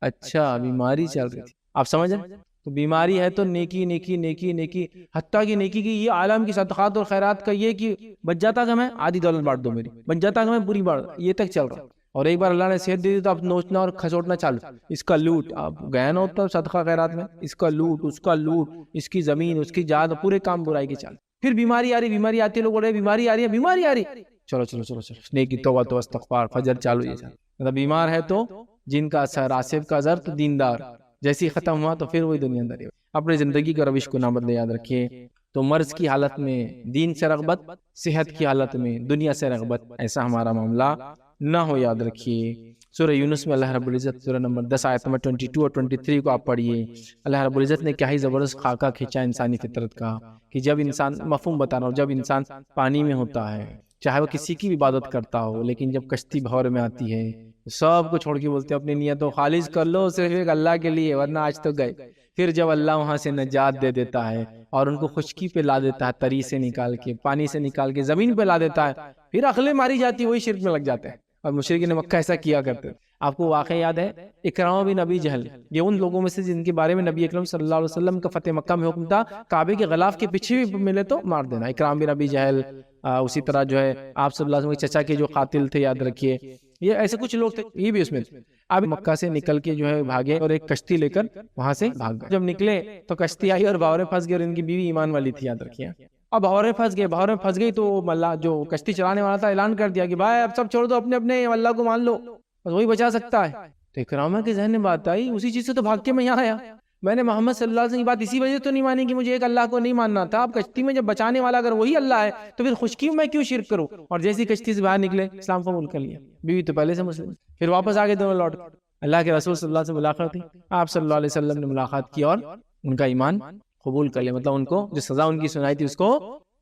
اچھا بیماری چل رہی تھی, آپ سمجھ رہے. تو بیماری ہے تو نیکی نیکی نیکی نیکی, حتیٰ کہ نیکی کی یہ عالم کی صدقات اور خیرات کا یہ کہ بچ جاتا کہ میں آدھی دولت بانٹ دو میری, بچ جاتا کہ میں پوری بانٹ, یہ تک چل رہا. اور ایک بار اللہ نے صحت دے دی تو آپ نوچنا اور کھسوٹنا چالو, اس کا لوٹ, آپ گیا نا ہوتا صدقہ خیرات میں, اس کا لوٹ, اس کا لوٹ, اس کی زمین, اس کی جاد, پورے کام برائی کے چال. پھر بیماری آ رہی, بیماری آتی ہے, لوگ بول رہے بیماری آ رہی ہے, بیماری آ رہی, چلو چلو چلو چلو نیکی توبہ تو استغفار, فجر چالو. یہ مطلب بیمار ہے تو جن کا اثر, آصف کا اثر تو دیندار, جیسی ختم ہوا تو پھر وہی دنیا داری. اپنی زندگی کا روش کو نہ بدلے, یاد رکھیے. تو مرض کی حالت میں دین سے رغبت, صحت کی حالت میں دنیا سے رغبت, ایسا ہمارا معاملہ نہ ہو, یاد رکھیے. سورہ یونس میں اللہ رب العزت سورہ نمبر 10 آیت نمبر 22 اور 23 کو آپ پڑھیے. اللہ رب العزت نے کیا ہی زبردست خاکہ کھینچا انسانی فطرت کا, کہ جب انسان, مفہوم بتا رہا ہوں, جب انسان پانی میں ہوتا ہے, چاہے وہ کسی کی بھی عبادت کرتا ہو, لیکن جب کشتی بھور میں آتی ہے سب کو چھوڑ کے بولتے ہیں اپنی نیت و خالص کر لو صرف ایک اللہ کے لیے, ورنہ آج تو گئے. پھر جب اللہ وہاں سے نجات دے دیتا ہے اور ان کو خشکی پہ لا دیتا ہے, تری سے نکال کے, پانی سے نکال کے زمین پہ لا دیتا ہے, پھر عقلیں ماری جاتی, وہی شرک میں لگ جاتے ہیں. اور مشرکین مکہ ایسا کیا کرتے. آپ کو واقعہ یاد ہے اکرامہ بن ابی جہل, یہ ان لوگوں میں سے جن کے بارے میں نبی اکرم صلی اللہ علیہ وسلم کا فتح مکہ میں حکم تھا کعبے کے غلاف کے پیچھے بھی ملے تو مار دینا. اکرامہ بن ابی جہل, اسی طرح جو ہے آپ صلی اللہ علیہ وسلم کے چچا کے جو قاتل تھے, یاد رکھیے, یہ ایسے کچھ لوگ تھے, یہ بھی اس میں تھے. اب مکہ سے نکل کے جو ہے بھاگے اور ایک کشتی لے کر وہاں سے بھاگ گئے. جب نکلے تو کشتی آئی اور بھاورے پھنس گئے, اور ان کی بیوی ایمان والی تھی, یاد رکھیے. اب بھاورے پھنس گئی تو اللہ جو کشتی چلانے والا تھا اعلان کر دیا کہ بھائی اب سب چھوڑ دو, اپنے اپنے اللہ کو مان لو, بس وہی بچا سکتا ہے. تو اکرامہ کے ذہن میں بات آئی, اسی چیز سے تو بھاگ کے میں یہاں آیا, میں نے محمد صلی اللہ علیہ وسلم کی بات اسی وجہ تو نہیں مانی کہ مجھے ایک اللہ کو نہیں ماننا تھا. اب کشتی میں جب بچانے والا اگر وہی اللہ ہے تو پھر خشکی میں کیوں شرک کروں. اور جیسی کشتی سے باہر نکلے اسلام قبول کر لیا, بیوی تو پہلے سے مسلم, پھر واپس آگے دونوں لوٹ. اللہ کے رسول صلی اللہ علیہ وسلم سے ملاقات ہوئی, آپ صلی اللہ علیہ وسلم نے ملاقات کی اور ان کا ایمان قبول کر لیا, مطلب ان کو جو سزا ان کی سنائی تھی اس کو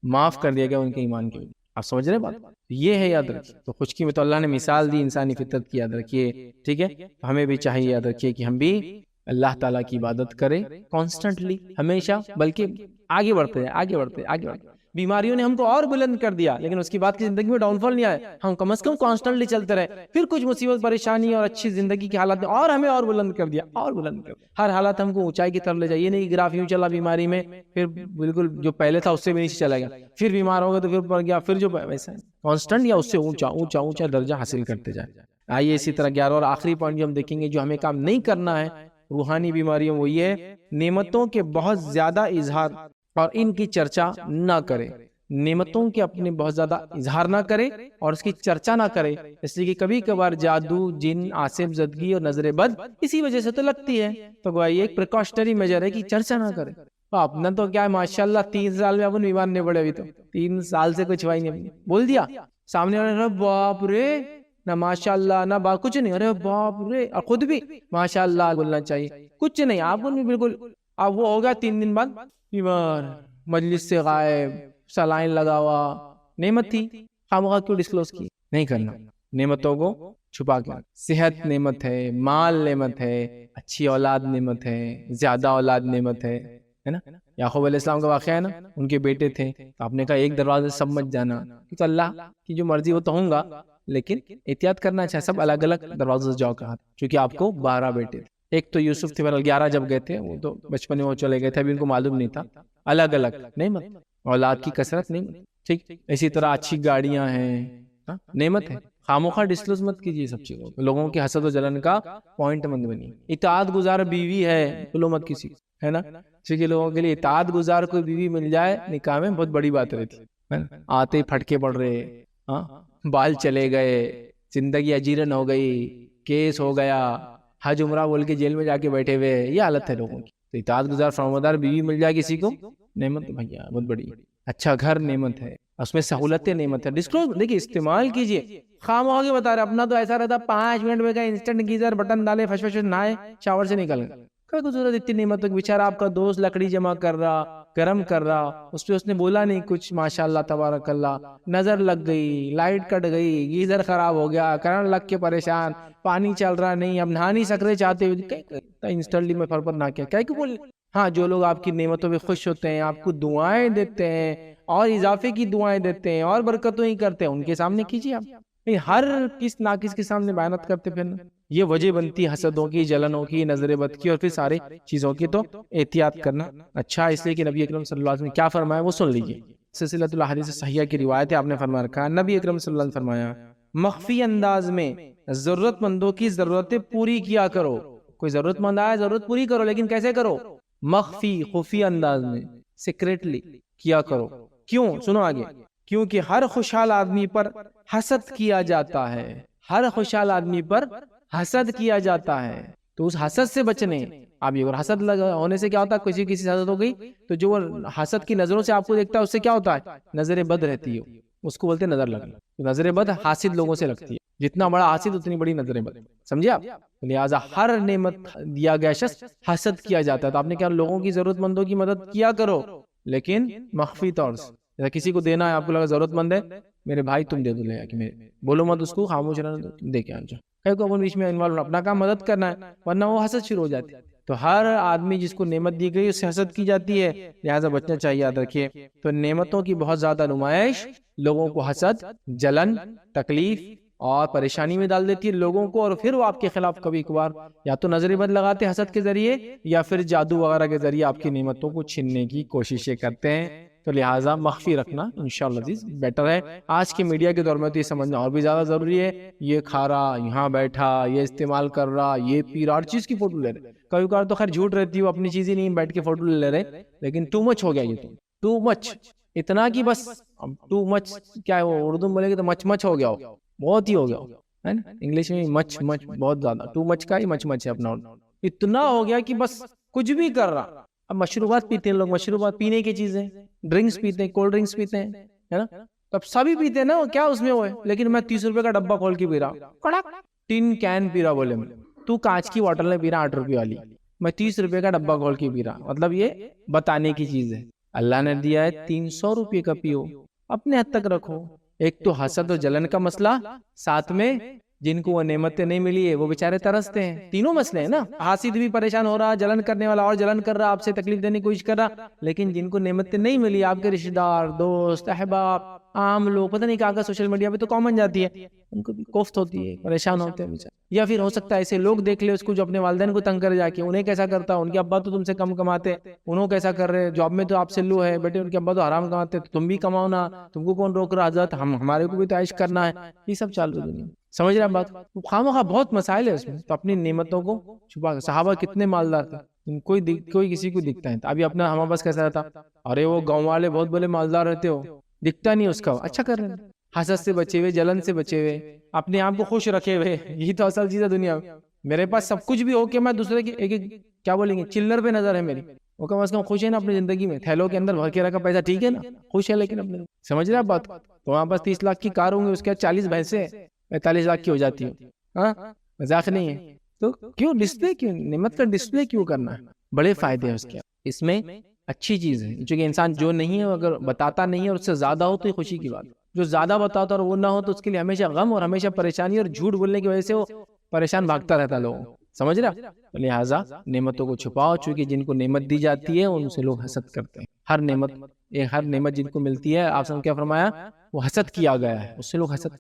معاف کر دیا گیا ان کے ایمان کے. آپ سمجھ رہے بات, یہ ہے, یاد رکھیے. تو خشکی میں تو اللہ نے مثال دی انسانی فطرت کی, یاد رکھیے, ٹھیک ہے. ہمیں بھی چاہیے, یاد رکھیے, کہ ہم بھی اللہ تعالیٰ کی عبادت کریں کانسٹنٹلی, ہمیشہ, بلکہ آگے بڑھتے ہیں, آگے بڑھتے ہیں, آگے بڑھتے ہیں. بیماریوں نے ہم کو اور بلند کر دیا, لیکن اس کی بعد کی زندگی میں ڈاؤن فال نہیں آیا. ہم کم از کم کانسٹنٹلی چلتے رہے, پھر کچھ مصیبت پریشانی اور اچھی زندگی کی حالات نے اور ہمیں اور بلند کر دیا, اور بلند کر دیا. ہر حالات ہم کو اونچائی کی طرف لے جائے, یہ نہیں کہ گراف یوں چلا بیماری میں, پھر بالکل جو پہلے تھا اس سے بھی نیچے چلا گیا, پھر بیمار ہو گیا تو پھر پڑ گیا, پھر جو ویسا کانسٹنٹ یا اس سے اونچا اونچا اونچا درجہ حاصل کرتے جائے. آئیے اسی طرح 11 اور آخری پوائنٹ جو ہم دیکھیں گے جو ہمیں کام نہیں کرنا ہے روحانی بیماریوں, وہ یہ ہے نعمتوں کے بہت زیادہ اظہار اور ان کی چرچا نہ کرے. نعمتوں کے اپنے بہت زیادہ اظہار نہ کرے اور اس کی چرچا نہ کرے, اس لیے کہ کبھی کبھار جادو, جن, عاصف زدگی اور نظر بد اسی وجہ سے تو لگتی ہے. تو گویا یہ ایک پریکاشنری میجر ہے کہ چرچا نہ کرے. اپنا تو کیا ہے ماشاءاللہ 3 سال میں اپن بیمار نہیں پڑے, ابھی تو 3 سال سے کچھ ہوا ہی نہیں, بول دیا سامنے والے, باپ رے, نہ ماشاءاللہ نہ کچھ نہیں, ارے باپ رے, اور خود بھی ماشاءاللہ بولنا چاہیے, کچھ نہیں آپ کو بالکل. اب وہ ہوگا 3 دن بعد بیمار, مجلس سے غائب, سلائن لگا ہوا. نعمت تھی, خامخواہ کیوں ڈسکلوز کی؟ نہیں کرنا. نعمتوں کو چھپا کے, صحت نعمت ہے, مال نعمت ہے, اچھی اولاد نعمت ہے, زیادہ اولاد نعمت ہے نا. یعقوب علیہ السلام کا واقعہ ہے نا, ان کے بیٹے تھے, تو آپ نے کہا ایک دروازے سب مت جانا, تو اللہ کی جو مرضی وہ تو ہوں گا, لیکن احتیاط کرنا چاہے, سب الگ الگ دروازے سے جاؤ کہا, کیونکہ آپ کو 12 بیٹے تھے. ایک تو یوسف تھے, 11 جب گئے تھے, وہ تو بچپن میں وہ چلے گئے تھے, ابھی ان کو معلوم نہیں تھا. الگ الگ نعمت, اولاد کی کثرت نعمت, ٹھیک. اسی طرح اچھی گاڑیاں ہیں, نعمت ہے. خاموخواہ ڈسکلوز مت کیجیے سب چیزوں, لوگوں کے حسد و جلن کا پوائنٹ مت بنی. اطاعت گزار بیوی ہے, بولو مت کسی, ہے نا, کیونکہ لوگوں کے لیے اطاعت گزار کوئی بیوی مل جائے نکاح میں بہت بڑی بات رہتی. آتے ہی پھٹکے پڑ رہے, بال چلے گئے, زندگی اجیرن ہو گئی, کیس ہو گیا, حج عمرہ بول کے جیل میں جا کے بیٹھے ہوئے, یہ حالت ہے لوگوں کی. تو اطاعت گزار فرمانبردار بیوی مل جائے کسی کو, نعمت بھیا بہت بڑی. اچھا گھر نعمت ہے, اس میں سہولتیں نعمت ہے. ڈسکلوز دیکھیے, استعمال کیجیے. خام ہو کے بتا رہے, اپنا تو ایسا رہتا 5 منٹ میں گئے, انسٹنٹ گیزر بٹن ڈالے, فش فش نہائے, شاور سے نکل گئے. کوئی ضرورت اتنی نعمت ہے. بیچارہ آپ کا دوست لکڑی جمع کر رہا, گرم کر رہا, اس پہ اس نے بولا نہیں کچھ, ماشاءاللہ تبارک اللہ, نظر لگ گئی, لائٹ کٹ گئی, گیزر خراب ہو گیا, کرنٹ لگ کے پریشان, پانی چل رہا نہیں, اب نہا نہیں سک رہے چاہتے ہوئے, انسٹنٹلی میں فر پر نہ کیا کیا بول. ہاں, جو لوگ آپ کی نعمتوں پہ خوش ہوتے ہیں, آپ کو دعائیں دیتے ہیں, اور اضافے کی دعائیں دیتے ہیں, اور برکتوں ہی کرتے ہیں, ان کے سامنے کیجیے آپ. ہر کس ناقص کے سامنے بیانات کرتے پھر یہ وجہ بنتی حسدوں کی, جلنوں کی, نظر بد کی, اور پھر سارے چیزوں کی. تو احتیاط کرنا اچھا, اس لیے کہ نبی اکرم صلی اللہ علیہ وسلم نے کیا فرمایا وہ سن لیجیے. سلسلۃ الاحادیث صحیحہ کی روایت ہے, آپ نے فرما رکھا, نبی اکرم صلی اللہ علیہ وسلم فرمایا, مخفی انداز میں ضرورت مندوں کی ضرورتیں پوری کیا کرو. کوئی ضرورت مند آئے, ضرورت پوری کرو, لیکن کیسے کرو؟ مخفی, خفی انداز میں, سیکریٹلی کیا کرو. کیوں؟ سنو آگے. کیونکہ ہر خوشحال آدمی پر حسد کیا جاتا ہے, ہر خوشحال آدمی پر حسد کیا جاتا ہے. تو اس حسد سے بچنے, آپ یہ حسد ہونے سے کیا ہوتا ہے, کسی سے حسد ہو گئی تو جو وہ حسد کی نظروں سے آپ کو دیکھتا ہے, اس سے کیا ہوتا ہے, نظر بد رہتی ہے, اس کو بولتے ہیں نظر لگنا. نظر بد حاسد لوگوں سے لگتی ہے, جتنا بڑا حاسد اتنی بڑی نظر بد, سمجھے آپ. لہٰذا ہر نعمت دیا گیا شخص حسد کیا جاتا ہے. تو آپ نے کیا, لوگوں کی ضرورت مندوں کی مدد کیا کرو, لیکن مخفی طور سے. جیسا کسی کو دینا ہے, آپ کو لگا ضرورت مند ہے, میرے بھائی تم دے دو, لے کہ میرے, بولو مت اس کو, خاموش رہنا دو, تم دے کے آ جاؤ. کو اپنے بیچ میں انوالو, اپنا کام مدد کرنا ہے, ورنہ وہ حسد شروع ہو جاتی ہے. تو ہر آدمی جس کو نعمت دی گئی اس سے حسد کی جاتی ہے, لہٰذا بچنا چاہیے. یاد رکھیے, تو نعمتوں کی بہت زیادہ نمائش لوگوں کو حسد, جلن, تکلیف اور پریشانی میں ڈال دیتی ہے لوگوں کو, اور پھر وہ آپ کے خلاف کبھی کبھار یا تو نظر بد لگاتے حسد کے ذریعے, یا پھر جادو وغیرہ کے ذریعے آپ کی نعمتوں کو چھیننے کی کوششیں کرتے ہیں. تو لہٰذا مخفی رکھنا انشاءاللہ عزیز بیٹر ہے. آج کے میڈیا کے دور میں تو یہ سمجھنا اور بھی زیادہ ضروری ہے. یہ کھا رہا, یہاں بیٹھا, یہ استعمال کر رہا, یہ پی رہا, ہر چیز کی فوٹو لے رہے. کبھی کبھار تو خیر جھوٹ رہتی ہے, وہ اپنی چیزیں نہیں بیٹھ کے فوٹو لے رہے, لیکن ٹو مچ ہو گیا یہ, تو ٹو مچ, اتنا کہ بس ٹو مچ کیا ہے, وہ اردو میں بولے گے تو مچ مچ ہو گیا, بہت ہی ہو گیا ہے نا. انگلش میں مچ مچ بہت زیادہ, ٹو مچ کا ہی مچ مچ ہے اپنا, اتنا ہو گیا کہ بس کچھ بھی کر رہا. اب مشروبات پیتے ہیں لوگ, مشروبات پینے کی چیزیں, ڈرنکس پیتے ہیں, کولڈ ڈرنکس پیتے ہیں, ہے نا. اب سبھی پیتے ہیں نا, کیا اس میں وہ ہے, لیکن میں 30 روپے کا ڈبہ کھول کے پی رہا, ٹین کین پی رہا. بولے میں, تو کانچ کی واٹر میں پی رہا 8 روپے والی, میں 30 روپے کا ڈبہ کھول کے پی رہا. مطلب یہ بتانے کی چیز ہے. اللہ نے دیا ہے 300 روپے کا, پیو, اپنے حد تک رکھو. ایک تو حسد و جلن کا مسئلہ, ساتھ میں جن کو وہ نعمتیں نہیں ملی ہے وہ بیچارے ترستے ہیں. تینوں مسئلے ہیں نا, حاسد بھی پریشان ہو رہا, جلن کرنے والا اور جلن کر رہا, آپ سے تکلیف دینے کی کوشش کر رہا, لیکن جن کو نعمتیں نہیں ملی, آپ کے رشتہ دار, دوست, احباب, عام لوگ, پتہ نہیں کہاں کا, سوشل میڈیا پہ تو کامن جاتی ہے, ان کو بھی کوفت ہوتی ہے, پریشان ہوتے ہیں بیچارے. یا پھر ہو سکتا ہے ایسے لوگ دیکھ لے اس کو جو اپنے والدین کو تنگ کر جا کے, انہیں کیسا کرتا, ان کے ابا تو تم سے کم کماتے, انہوں کیسا کر رہے, جاب میں تو آپ سے لو ہے بیٹے, ان کے ابا تو حرام کماتے, تم بھی کماؤ نا, تم کو کون روک رہا, حضرت ہمارے کو بھی تو عیش کرنا ہے. یہ سب چالو دنیا, سمجھ رہے ہیں بات. خامخواہ بہت مسائل ہے اس میں, تو اپنی نعمتوں کو چھپا کر. صحابہ کتنے مالدار تھے, کوئی کسی کو دکھتا ہے. ابھی اپنا ہمارے پاس کیسا رہتا, ارے وہ گاؤں والے بہت بڑے مالدار رہتے ہو, دکھتا نہیں اس کا, اچھا کر رہے ہیں, حسد سے بچے ہوئے, جلن سے بچے ہوئے, اپنے آپ کو خوش رکھے ہوئے. یہی تو اصل چیز ہے دنیا میں. میرے پاس سب کچھ بھی ہو کہ میں دوسرے کی ایک کیا بولیں گے چلر پہ نظر ہے میری, وہ کم از کم خوش ہے نا اپنی زندگی میں, تھیلوں کے اندر بھر کے رکھا پیسہ, ٹھیک ہے نا, خوش ہے, لیکن اپنے سمجھ رہے آپ بات, تو وہاں پاس 30 لاکھ کی کار ہوں گے, اس کے 40 بھینسیں 45 لاکھ کی ہو جاتی ہوں, ہاں مذاق نہیں ہے. تو کیوں ڈسپلے, کیوں نعمت کا ڈسپلے کیوں کرنا ہے؟ بڑے فائدے ہیں اس کے, اس میں اچھی چیز ہے, چونکہ انسان جو نہیں ہے اگر بتاتا نہیں ہے اور اس سے زیادہ ہو تو یہ خوشی کی بات, جو زیادہ بتاتا اور وہ نہ ہو تو اس کے لیے ہمیشہ غم اور ہمیشہ پریشانی, اور جھوٹ بولنے کی وجہ سے وہ پریشان بھاگتا رہتا لوگوں, سمجھ رہا. لہٰذا نعمتوں کو چھپاؤ, چونکہ جن کو نعمت دی جاتی ہے ان سے لوگ حسد کرتے ہیں. ہر نعمت جن کو ملتی ہے, آپ نے کیا فرمایا, وہ حسد کیا گیا ہے, اس سے لوگ حسد